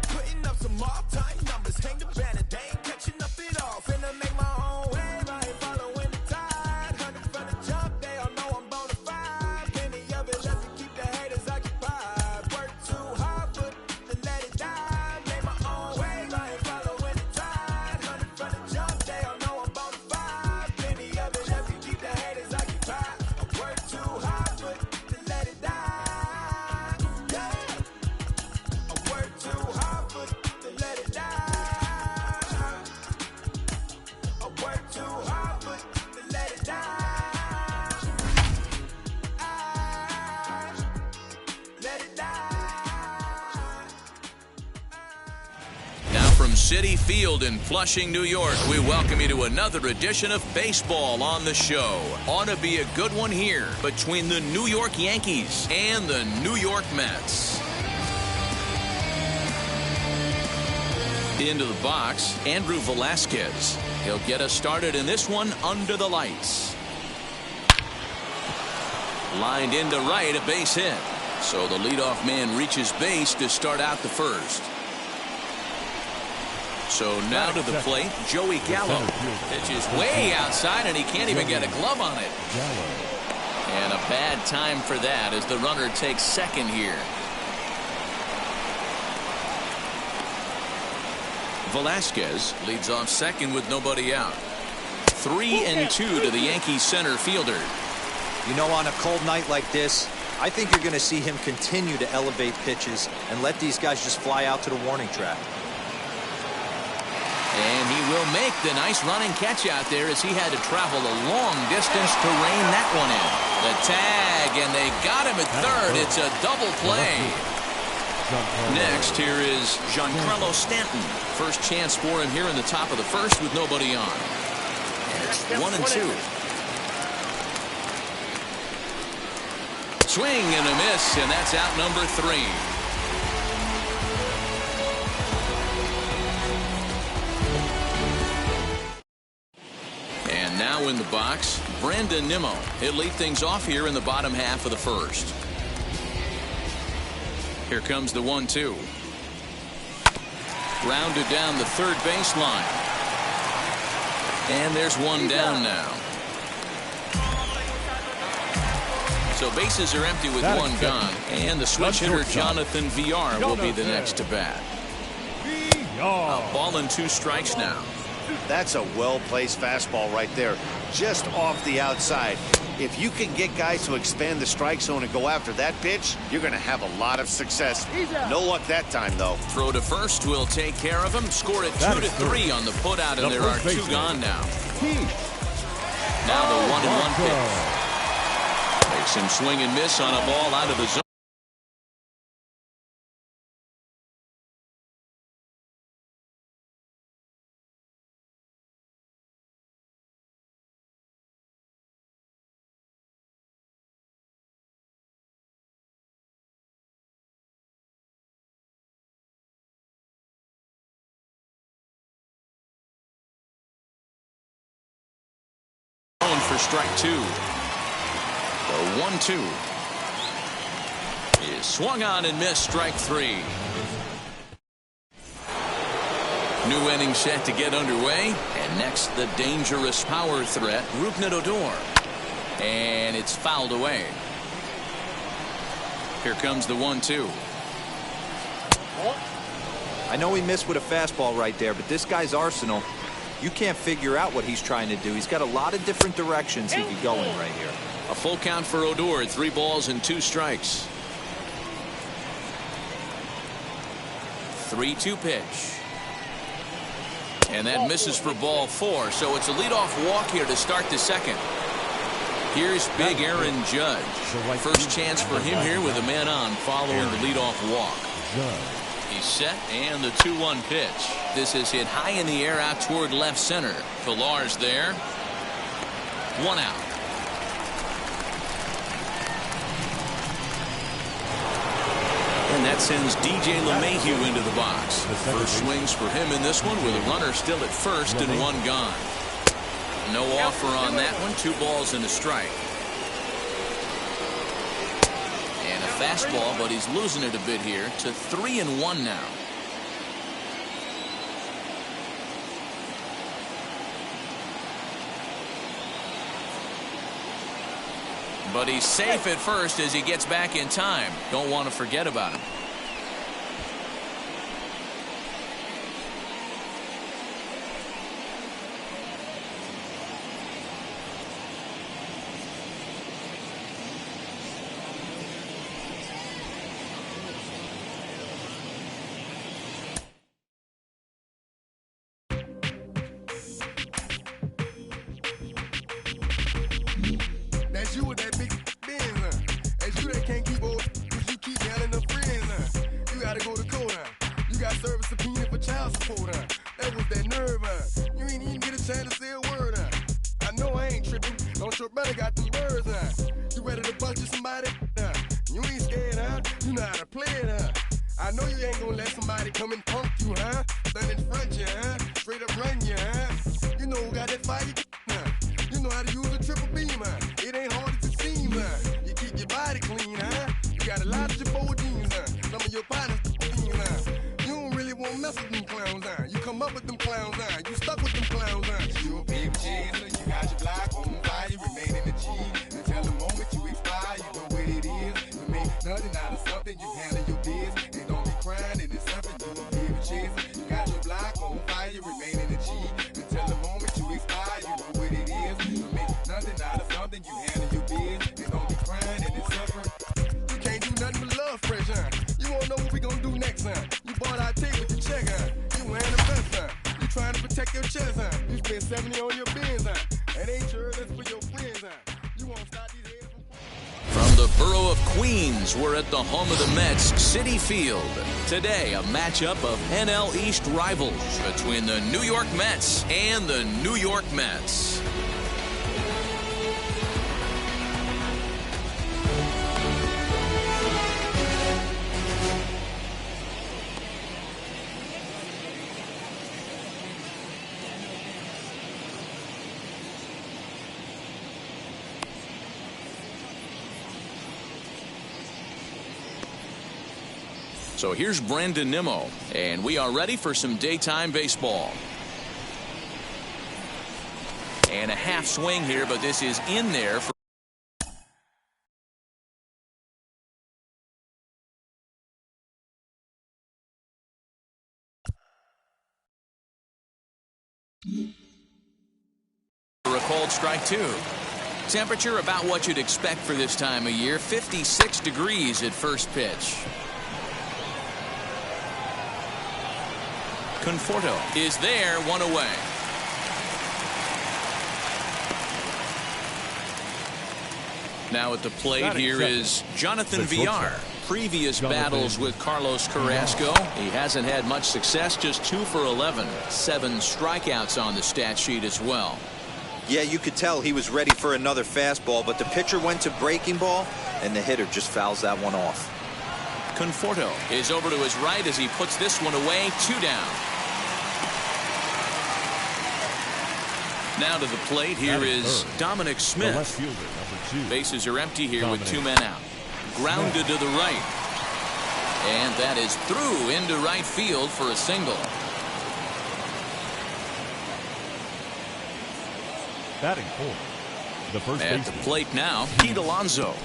Putting up some all-time numbers. Hang the banner, they ain't catching up at all. Finna make my own wave, I ain't following the tide. 100 from the jump, they all know I'm bona fide. Plenty of it left to keep the haters occupied. Work too hard, but to let it die. Make my own wave, I ain't following the tide. 100 from the jump, they all know I'm bona fide. Plenty of it left to keep the haters occupied. I work too hard, but to let it die. Yeah. I work too hard, but to let it die. I work too hard, but to let it die. Let it die. Now from Citi Field in Flushing, New York, we welcome you to another edition of Baseball on the Show. Ought to be a good one here between the New York Yankees and the New York Mets. Into the box, Andrew Velasquez. He'll get us started in this one under the lights. Lined into right, a base hit. So the leadoff man reaches base to start out the first. So now to the plate, Joey Gallo. Pitch is way outside and he can't even get a glove on it. And a bad time for that as the runner takes second here. Velasquez leads off second with nobody out. 3-2 to the Yankees center fielder. You know, on a cold night like this, I think you're going to see him continue to elevate pitches and let these guys just fly out to the warning track. And he will make the nice running catch out there as he had to travel a long distance to rein that one in. The tag, and they got him at third. It's a double play. Next, here is Giancarlo Stanton. First chance for him here in the top of the first with nobody on. And it's 1-2. Swing and a miss, and that's out number 3. And now in the box, Brandon Nimmo. He'll lead things off here in the bottom half of the first. Here comes the 1-2. Rounded down the third baseline. And there's one down now. So bases are empty with one gone. And the switch hitter Jonathan VR will be the next to bat. A ball and 2 strikes now. That's a well-placed fastball right there, just off the outside. If you can get guys to expand the strike zone and go after that pitch, you're going to have a lot of success. No luck that time, though. Throw to first will take care of him. Score it 2-3 on the putout, and there are 2 gone now. Now the 1-1 pitch. Makes him swing and miss on a ball out of the zone. For strike 2. The 1-2 is swung on and missed. Strike 3. New inning set to get underway. And next, the dangerous power threat, Rougned Odor. And it's fouled away. Here comes the 1-2. I know he missed with a fastball right there, but this guy's arsenal, you can't figure out what he's trying to do. He's got a lot of different directions he could go in right here. A full count for Odor, 3 balls and 2 strikes. 3-2 pitch. And that misses for ball 4. So it's a leadoff walk here to start the second. Here's big Aaron Judge. First chance for him here with a man on following the leadoff walk. He's set, and the 2-1 pitch. This is hit high in the air out toward left center. Pillar's there. 1 out. And that sends DJ LeMahieu into the box. First swings for him in this one with a runner still at first and 1 gone. No offer on that one. 2 balls and a strike. And a fastball, but he's losing it a bit here to 3-1 now. But he's safe at first as he gets back in time. Don't want to forget about him. That's you with that big Benz, huh? That's you that can't keep old, cause you keep handling the friends, huh? You gotta go to court, huh? You got service subpoena for child support, huh? That was that nerve, huh? You ain't even get a chance to say a word, huh? I know I ain't tripping. Don't your brother got them birds, huh? You ready to bust you somebody, huh? You ain't scared, huh? You know how to play it, huh? I know you ain't gonna let somebody come and punk you, huh? Stand in front you, huh? Straight up run you, huh? You know who got that fire, huh? You know how to use a triple beam, huh? It ain't hard as it seems, huh? You keep your body clean, huh? You got a lot of your bold jeans, huh? Some of your partners, huh? You don't really want to mess with them clowns, huh? You come up with them clowns, huh? You stuck with them clowns, huh? You a big chaser, you got your block on fire, you remain in the G. Until the moment you expire, you know what it is. You make nothing out of something, you handle your biz. And don't be crying, it is something, you a big chaser. You got your block on fire, you remain in the G. Until the moment you expire, you know what it is. spend 70 on your Benz, huh? That ain't yours, that's for your friends, huh? You won't stop these haters From the borough of Queens, we're at the home of the Mets, Citi Field. Today, a matchup of NL East rivals between the New York Mets and the New York Mets. So here's Brandon Nimmo, and we are ready for some daytime baseball. And a half swing here, but this is in there for a called strike two. Temperature about what you'd expect for this time of year, 56 degrees at first pitch. Conforto is there, one away. Now at the plate here is Jonathan Villar. Previous battles with Carlos Carrasco, he hasn't had much success, just 2 for 11. 7 strikeouts on the stat sheet as well. Yeah, you could tell he was ready for another fastball, but the pitcher went to breaking ball, and the hitter just fouls that one off. Conforto is over to his right as he puts this one away, 2 down. Now to the plate, here is Dominic Smith. Bases are empty here with 2 men out. Grounded to the right. And that is through into right field for a single. Batting fourth, the first at baseman. the plate now, Pete Alonso.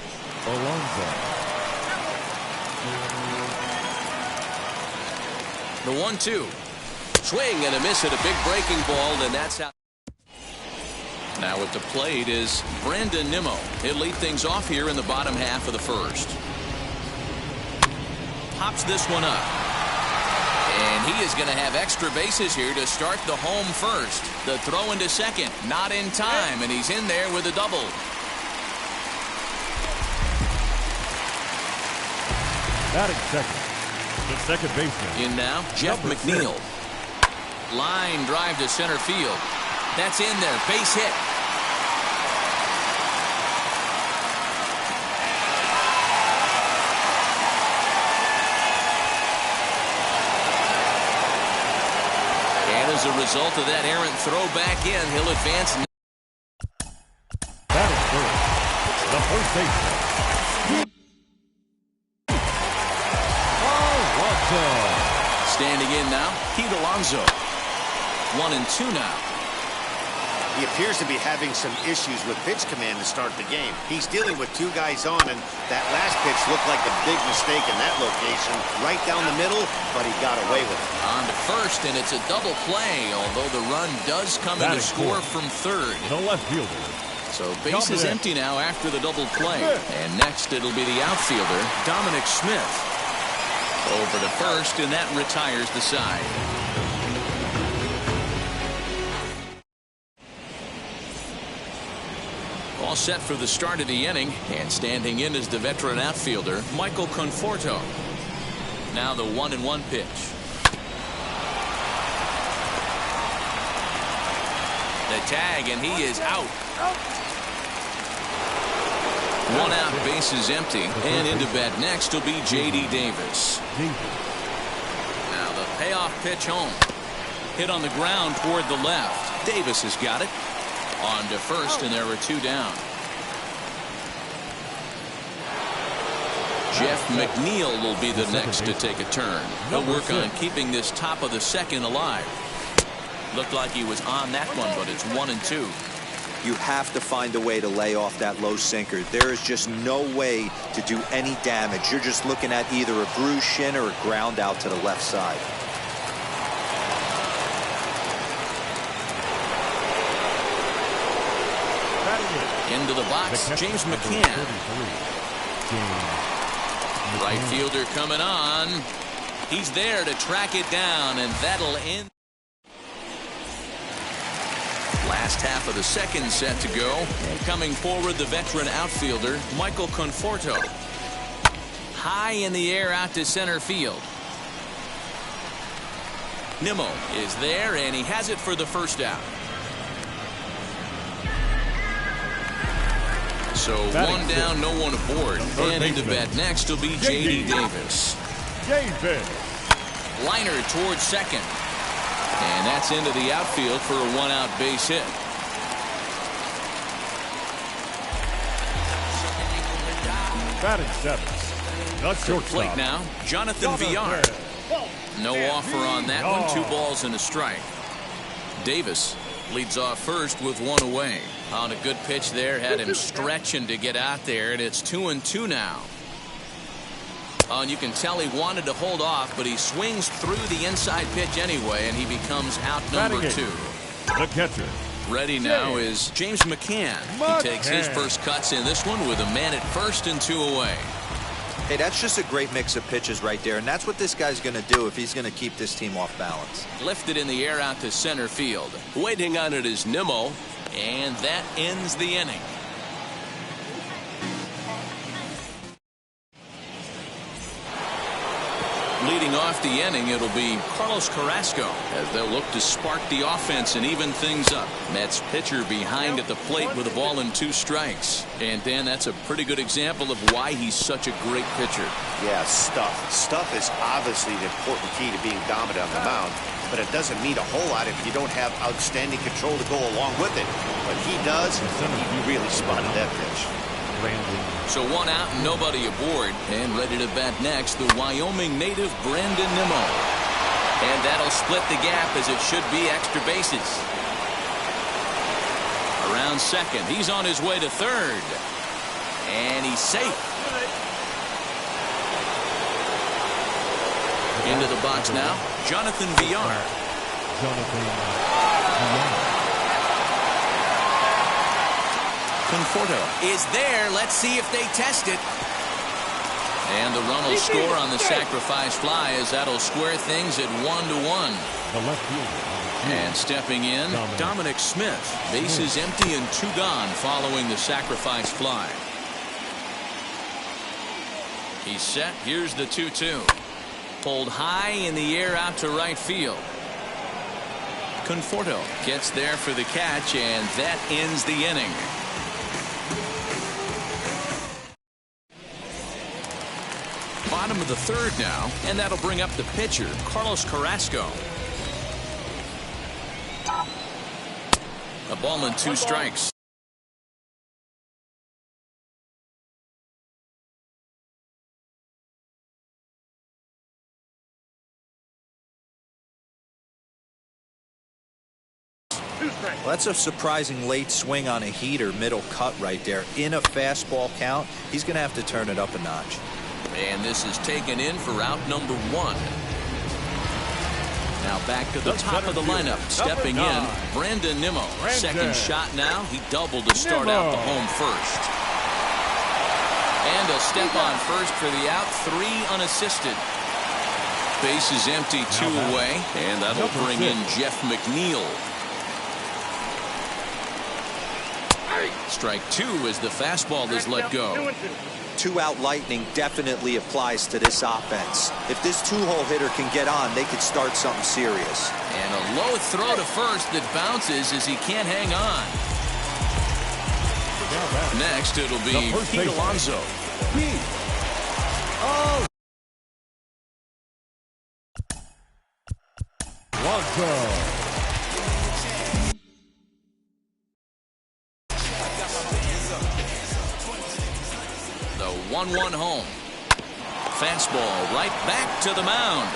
The 1-2. Swing and a miss at a big breaking ball, and that's how. Now at the plate is Brandon Nimmo. He'll lead things off here in the bottom half of the first. Pops this one up. And he is going to have extra bases here to start the home first. The throw into second, not in time, and he's in there with a double. Batting second, the second baseman. In now, Jeff McNeil. Line drive to center field. That's in there, base hit. And as a result of that errant throw back in, he'll advance. Batting third, the first baseman. Alonso. Standing in now, Pete Alonso. 1-2 now. He appears to be having some issues with pitch command to start the game. He's dealing with 2 guys on, and that last pitch looked like a big mistake in that location. Right down the middle, but he got away with it. On to first, and it's a double play, although the run does come in to score from third. The left fielder. So base is empty now after the double play. And next it'll be the outfielder, Dominic Smith. Over to first, and that retires the side. All set for the start of the inning, and standing in is the veteran outfielder, Michael Conforto. Now the 1-1 pitch. The tag, and he is out. 1 out, bases empty, and into bat next will be J.D. Davis. Now the payoff pitch home. Hit on the ground toward the left. Davis has got it. On to first, and there are 2 down. Jeff McNeil will be the next to take a turn. He'll work on keeping this top of the second alive. Looked like he was on that one, but it's 1-2. You have to find a way to lay off that low sinker. There is just no way to do any damage. You're just looking at either a bruised shin or a ground out to the left side. Into the box, James McCann. Right fielder coming on. He's there to track it down, and that'll end. Last half of the second set to go. And coming forward, the veteran outfielder, Michael Conforto. High in the air out to center field. Nimmo is there, and he has it for the first out. So one down, no one aboard. And into bat next will be J.D. Davis. Liner towards second. And that's into the outfield for a one-out base hit. Batting seventh. That's your plate now, Jonathan Villar. No offer on that one. 2 balls and a strike. Davis leads off first with 1 away. On a good pitch there, had him stretching to get out there, and it's 2-2 now. Oh, and you can tell he wanted to hold off, but he swings through the inside pitch anyway, and he becomes out number 2. The catcher. Ready now is James McCann. He takes his first cuts in this one with a man at first and 2 away. Hey, that's just a great mix of pitches right there, and that's what this guy's going to do if he's going to keep this team off balance. Lifted in the air out to center field. Waiting on it is Nimmo. And that ends the inning. Leading off the inning, it'll be Carlos Carrasco as they'll look to spark the offense and even things up. Mets pitcher behind at the plate with a ball and 2 strikes. And Dan, that's a pretty good example of why he's such a great pitcher. Yeah, stuff. Stuff is obviously the important key to being dominant on the mound, but it doesn't mean a whole lot if you don't have outstanding control to go along with it. But he does. He really spotted that pitch. So 1 out and nobody aboard. And ready to bat next, the Wyoming native Brandon Nimmo. And that'll split the gap as it should be extra bases. Around second. He's on his way to third. And he's safe. Into the box now, Jonathan Villar. Conforto is there. Let's see if they test it. And the run will score on the sacrifice fly as that'll square things at 1-1. The left fielder. And stepping in, Dominic Smith. Bases empty and 2 gone following the sacrifice fly. He's set. Here's the 2-2. Pulled high in the air out to right field. Conforto gets there for the catch, and that ends the inning. Bottom of the third now, and that'll bring up the pitcher, Carlos Carrasco. A ball and 2 strikes. Well, that's a surprising late swing on a heater, middle cut right there. In a fastball count, he's going to have to turn it up a notch. And this is taken in for out number 1. Now back to the top of the lineup. Stepping in, Brandon Nimmo. Second shot now. He doubled to start out the home first. And a step on first for the out. 3 unassisted. Base is empty, 2 away. And that'll bring in Jeff McNeil. Strike 2 as the fastball is let go. 2-out lightning definitely applies to this offense. If this 2-hole hitter can get on, they could start something serious. And a low throw to first that bounces as he can't hang on. Next, it'll be Pete Alonso. The 1-1 home. Fastball right back to the mound.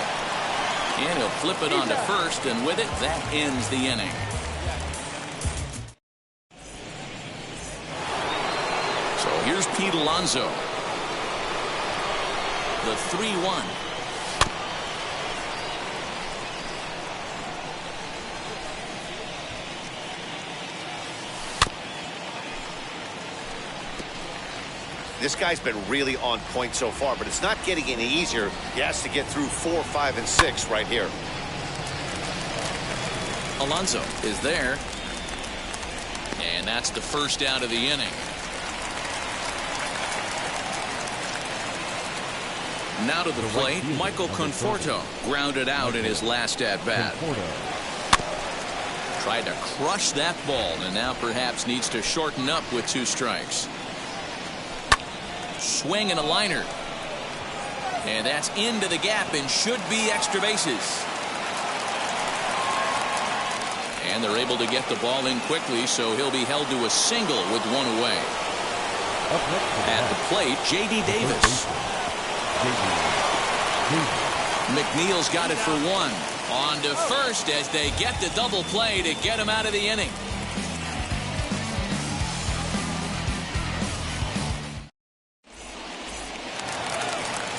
And he'll flip it onto first, and with it, that ends the inning. So here's Pete Alonso. The 3-1. This guy's been really on point so far, but it's not getting any easier. He has to get through 4, 5, and 6 right here. Alonso is there. And that's the first out of the inning. Now to the plate, Michael Conforto grounded out in his last at-bat. Tried to crush that ball and now perhaps needs to shorten up with 2 strikes. Swing and a liner. And that's into the gap and should be extra bases. And they're able to get the ball in quickly, so he'll be held to a single with 1 away. At the plate, J.D. Davis. McNeil's got it for 1. On to first as they get the double play to get him out of the inning.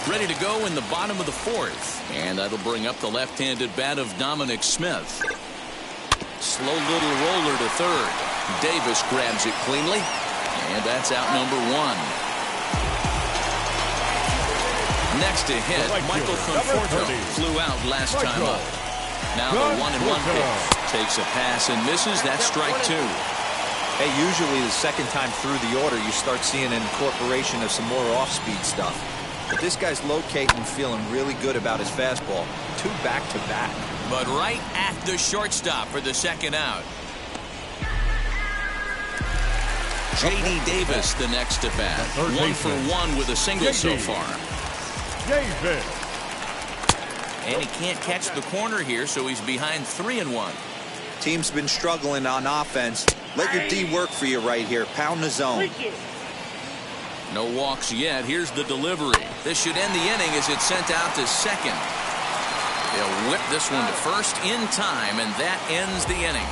Ready to go in the bottom of the 4th. And that'll bring up the left-handed bat of Dominic Smith. Slow little roller to third. Davis grabs it cleanly. And that's out number 1. Next to hit, Michael Conforto flew out last time up. Now the 1-1 pitch. Takes a pass and misses. That's strike 2. Hey, usually the second time through the order, you start seeing an incorporation of some more off-speed stuff. But this guy's locating and feeling really good about his fastball. 2 back-to-back. But right at the shortstop for the second out. J.D. Davis the next to bat. 1 for 1 with a single so far. Davis. And he can't catch the corner here, so he's behind 3-1. Team's been struggling on offense. Let your D work for you right here. Pound the zone. No walks yet. Here's the delivery. This should end the inning as it's sent out to second. They'll whip this one to first in time, and that ends the inning.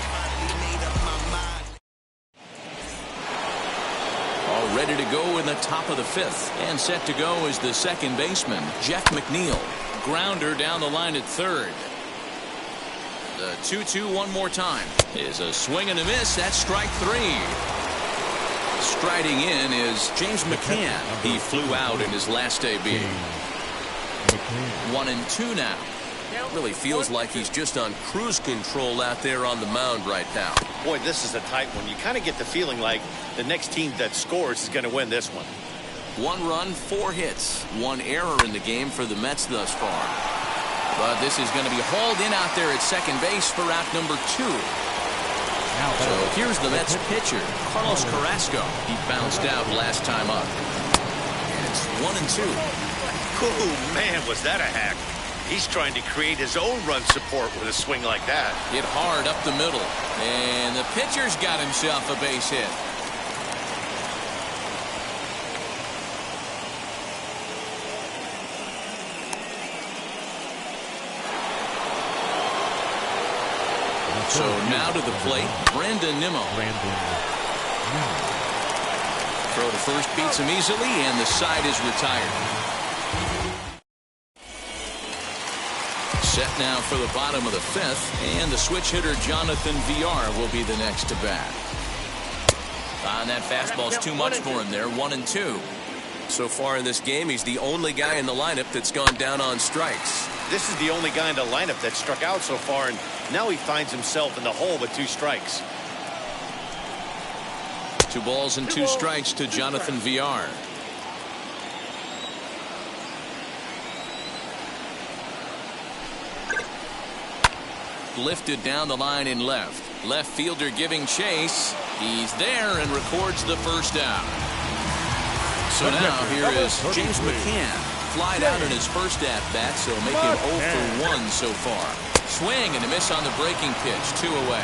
All ready to go in the top of the 5th. And set to go is the second baseman, Jeff McNeil. Grounder down the line at third. The 2-2 one more time is a swing and a miss. That's strike 3. Striding in is James McCann. He flew out in his last debut. 1-2 now. Really feels like he's just on cruise control out there on the mound right now. Boy, this is a tight one. You kind of get the feeling like the next team that scores is going to win this one. 1 run, 4 hits. 1 error in the game for the Mets thus far. But this is going to be hauled in out there at second base for out number 2. So here's the Mets pitcher, Carlos Carrasco. He bounced out last time up. And it's 1-2. Oh, man, was that a hack. He's trying to create his own run support with a swing like that. Hit hard up the middle. And the pitcher's got himself a base hit. So now to the plate, Brandon Nimmo. Throw to first beats him easily, and the side is retired. Set now for the bottom of the 5th, and the switch hitter Jonathan VR will be the next to bat. On that fastball's too much for him there, 1-2. So far in this game, he's the only guy in the lineup that's gone down on strikes. This is the only guy in the lineup that struck out so far, and now he finds himself in the hole with 2 strikes. 2 balls and 2 strikes to Jonathan VR. Lifted down the line in left. Left fielder giving chase. He's there and records the first out. So now here is James McCann. Flied out in his first at-bat, so make him 0 for 1 so far. Swing and a miss on the breaking pitch. 2 away.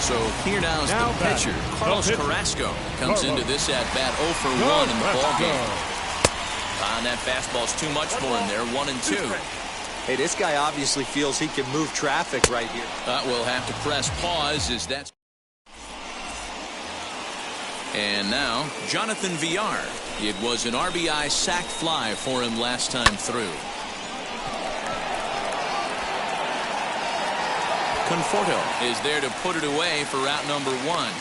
So here now is the pitcher, Carlos Carrasco. Comes into this at-bat 0 for 1 in the ballgame. On that fastball's too much for him there, 1-2. Hey, this guy obviously feels he can move traffic right here. We'll have to press pause as that's... And now, Jonathan VR. It was an RBI sac fly for him last time through. Conforto is there to put it away for out number 1.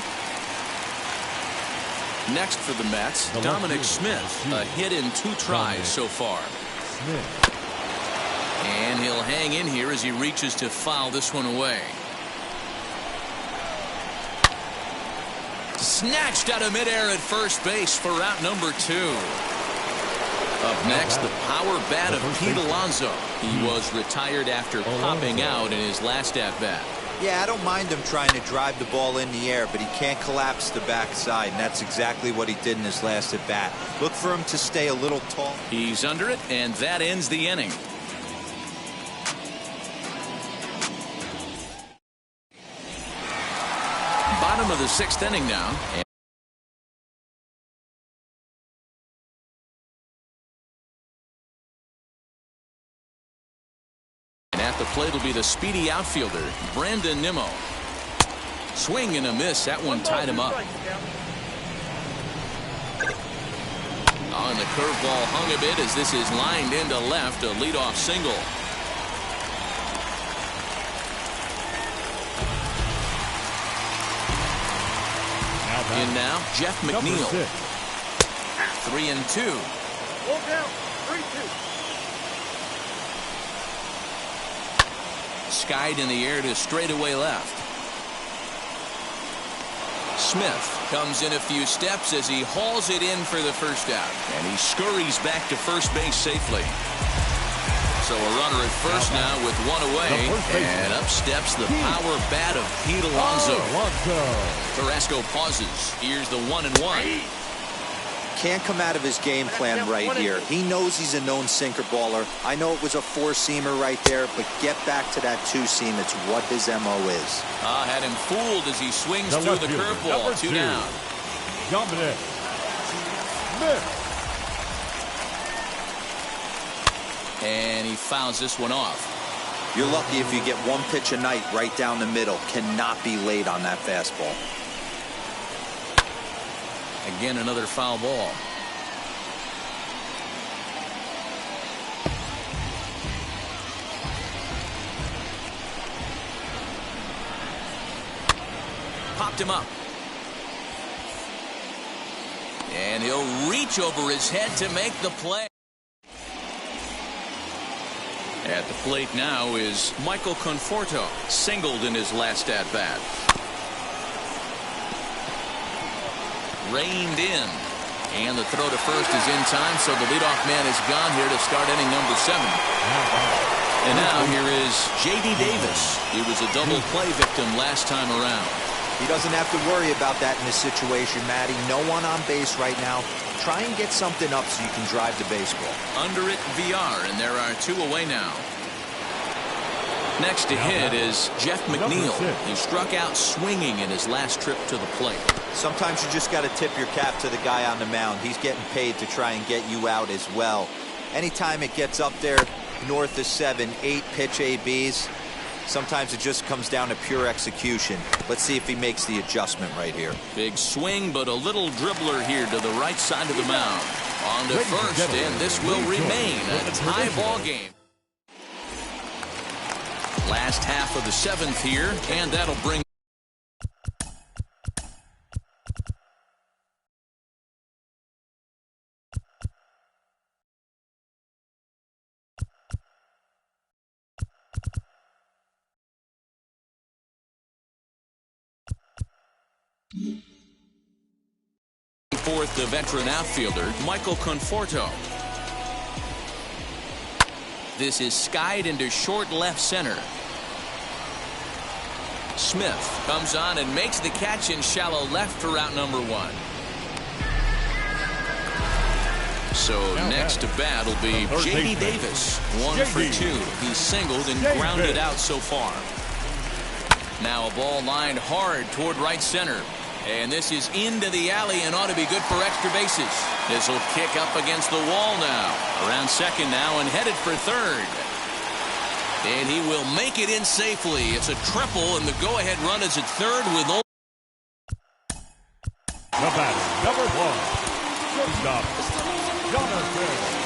Next for the Mets, Dominic Smith. A hit in 2 tries so far. And he'll hang in here as he reaches to foul this one away. Snatched out of midair at first base for route number 2. Up next, the power bat of Pete Alonso. He was retired after popping out in his last at-bat. Yeah, I don't mind him trying to drive the ball in the air, but he can't collapse the backside, and that's exactly what he did in his last at-bat. Look for him to stay a little tall. He's under it, and that ends the inning. Bottom of the 6th inning now. And at the plate will be the speedy outfielder, Brandon Nimmo. Swing and a miss. That one tied him up. On the curveball hung a bit as this is lined into left, a leadoff single. In now, Jeff McNeil. 3-2. Hold down. 3-2. Skied in the air to straightaway left. Smith comes in a few steps as he hauls it in for the first out. And he scurries back to first base safely. So a runner at first now with one away. And up steps the power bat of Pete Alonso. Carrasco pauses. Here's the 1-1. Can't come out of his game plan right here. He knows he's a known sinker baller. I know it was a 4-seamer right there, but get back to that 2-seam. It's what his MO is. Had him fooled as he swings through the curveball. 2 down. Dominic Smith. And he fouls this one off. You're lucky if you get one pitch a night right down the middle. Cannot be late on that fastball. Again, another foul ball. Popped him up. And he'll reach over his head to make the play. At the plate now is Michael Conforto, singled in his last at-bat. Reined in. And the throw to first is in time, so the leadoff man is gone here to start inning number 7. And now here is J.D. Davis. He was a double play victim last time around. He doesn't have to worry about that in this situation, Matty. No one on base right now. Try and get something up so you can drive the baseball. Under it, VR, and there are 2 away now. Next to hit is Jeff McNeil. He struck out swinging in his last trip to the plate. Sometimes you just got to tip your cap to the guy on the mound. He's getting paid to try and get you out as well. Anytime it gets up there north of 7, 8 pitch ABs, sometimes it just comes down to pure execution. Let's see if he makes the adjustment right here. Big swing, but a little dribbler here to the right side of the mound. On to first, and this will remain a tie ball game. Last half of the 7th here, and that'll bring fourth, the veteran outfielder, Michael Conforto. This is skied into short left center. Smith comes on and makes the catch in shallow left for route number 1. So next to bat will be J.D. Davis. 1 for 2. He's singled and grounded out so far. Now a ball lined hard toward right center. And this is into the alley and ought to be good for extra bases. This will kick up against the wall now. Around second now and headed for third. And he will make it in safely. It's a triple, and the go-ahead run is at third with only... The batter, number 1, shortstop, Jonathan.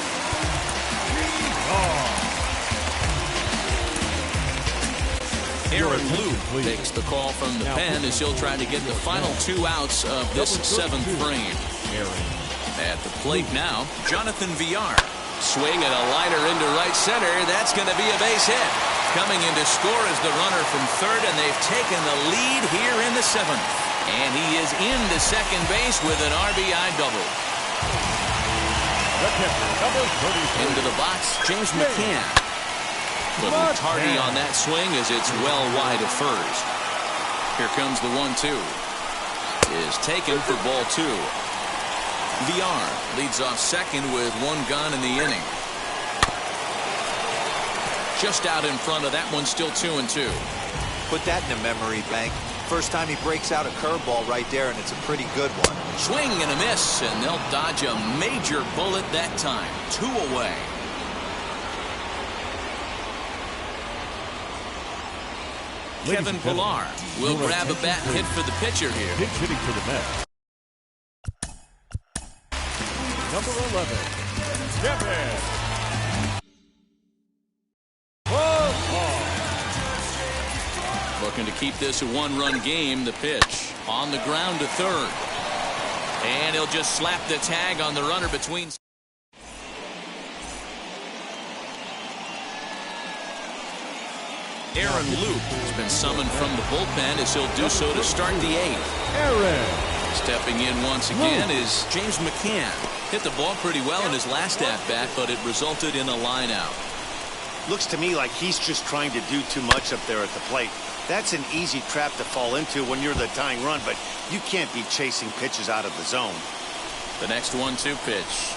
Aaron Blue takes the call from the pen as he'll try to get the final 2 outs of this 7th frame. At the plate now, Jonathan VR. Swing and a liner into right center. That's going to be a base hit. Coming in to score is the runner from third, and they've taken the lead here in the 7th. And he is into second base with an RBI double. Into the box, James McCann. Little tardy on that swing as it's well wide of first. Here comes the 1-2. Is taken for ball 2. VR leads off second with one gun in the inning. Just out in front of that one, still 2-2. Put that in the memory bank. First time he breaks out a curveball right there, and it's a pretty good one. Swing and a miss, and they'll dodge a major bullet that time. 2 away. Kevin Pillar will grab a bat and hit for the pitcher here. Pitch hitting for the Mets. Number 11, Kevin. Looking to keep this a one-run game. The pitch on the ground to third. And he'll just slap the tag on the runner between. Aaron Luke has been summoned from the bullpen as he'll do so to start the 8th. Aaron. Stepping in once again is James McCann. Hit the ball pretty well in his last at-bat, but it resulted in a line-out. Looks to me like he's just trying to do too much up there at the plate. That's an easy trap to fall into when you're the tying run, but you can't be chasing pitches out of the zone. The next 1-2 pitch.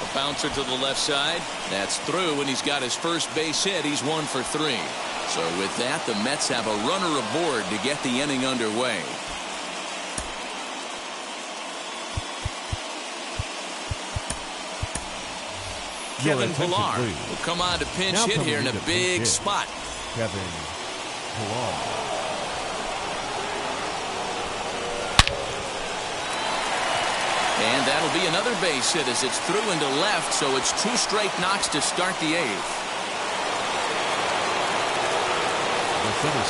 A bouncer to the left side. That's through, and he's got his first base hit. He's 1 for 3. So with that, the Mets have a runner aboard to get the inning underway. Kevin Pillar will come on to pinch hit here in a big spot. Kevin Pillar. And that'll be another base hit as it's through into left, so it's 2 straight knocks to start the 8th.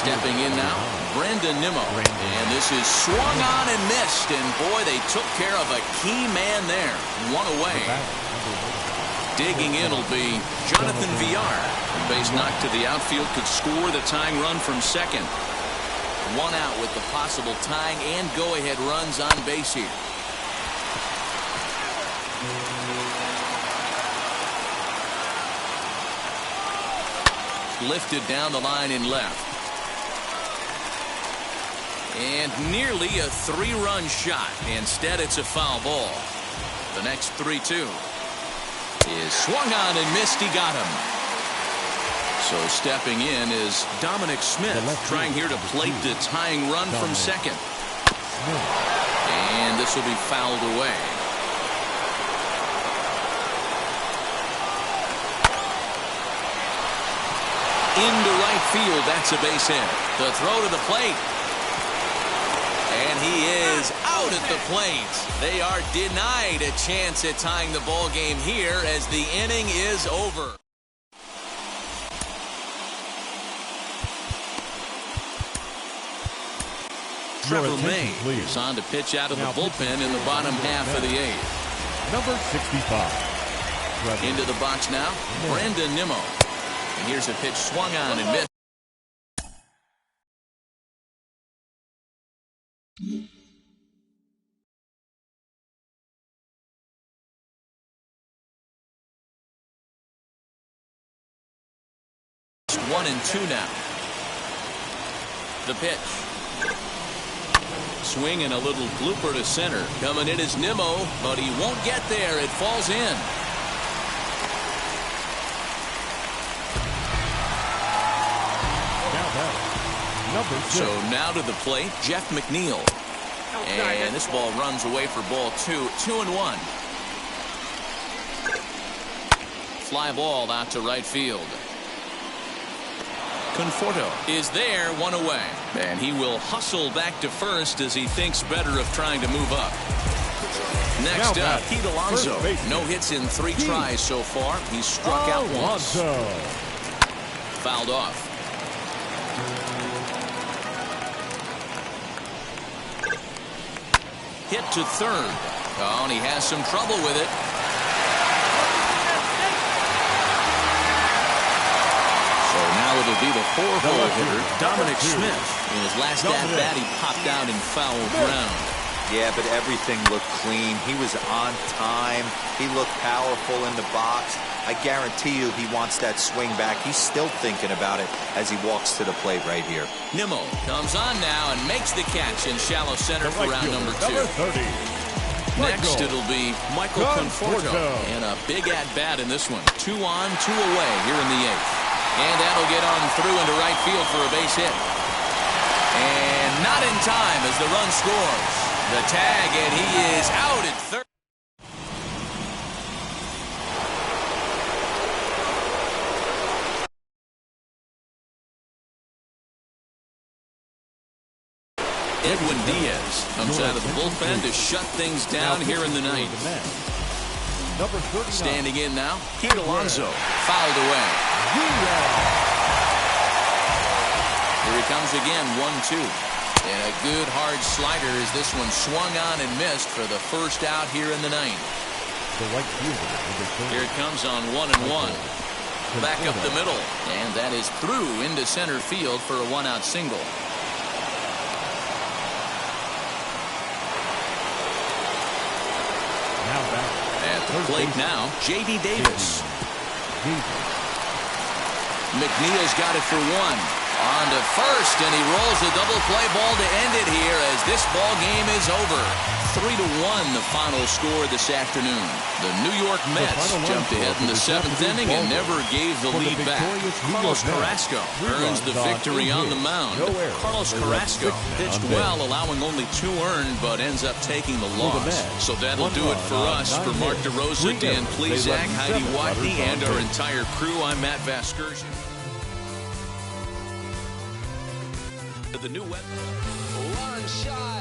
Stepping in now, Brandon Nimmo. And this is swung on and missed, and boy, they took care of a key man there. 1 away. Digging in will be Jonathan VR. Base knock to the outfield could score the tying run from second. 1 out with the possible tying and go-ahead runs on base here. Lifted down the line in left. And nearly a 3-run shot. Instead, it's a foul ball. The next 3-2 is swung on and missed. He got him. So stepping in is Dominic Smith, trying here to plate the tying run from second. And this will be fouled away. Into right field. That's a base hit. The throw to the plate. And he is out at the plate. They are denied a chance at tying the ball game here as the inning is over. Trevor May is on to pitch out of the bullpen in the bottom half of the 8th. Number 65. Into the box now, Brandon Nimmo. And here's a pitch swung on and missed. It's 1-2 now. The pitch. Swing and a little blooper to center. Coming in is Nimmo, but he won't get there. It falls in. So now to the plate, Jeff McNeil. And this ball runs away for ball 2. 2-1. Fly ball out to right field. Conforto is there, 1 away. And he will hustle back to first as he thinks better of trying to move up. Next up, Pete Alonso. No hits in 3 tries so far. He's struck out once. Fouled off. Hit to third. Oh, and he has some trouble with it. So now with a It'll be the 4-hole hitter, Dominic Smith. In his last at-bat, he popped out in foul ground. Yeah, but everything looked clean. He was on time. He looked powerful in the box. I guarantee you he wants that swing back. He's still thinking about it as he walks to the plate right here. Nimmo comes on now and makes the catch in shallow center for round number 2. Next, it'll be Michael Conforto. And a big at-bat in this one. 2 on, 2 away here in the 8th. And that'll get on through into right field for a base hit. And not in time as the run scores. The tag, and he is out at third. Edwin Diaz comes out of the bullpen to shut things down here in the 9th. Standing in now, Pete Alonso, fouled away. Here he comes again, 1-2. And a good hard slider as this one swung on and missed for the first out here in the 9th. Here it comes on 1-1. Back up the middle. And that is through into center field for a 1-out single. At the plate now, J.D. Davis. McNeil's got it for 1. On to first, and he rolls a double play ball to end it here as this ball game is over. 3-1 the final score this afternoon. The New York Mets jumped ahead in the 7th inning and never gave the lead back. Carlos Carrasco earns the victory on the mound. Carlos Carrasco pitched well, allowing only 2 earned, but ends up taking the loss. So that'll do it for us. For Mark DeRosa, Dan Plesac, Heidi Watney, and our entire crew, I'm Matt Vasgersian. The new web. One shot.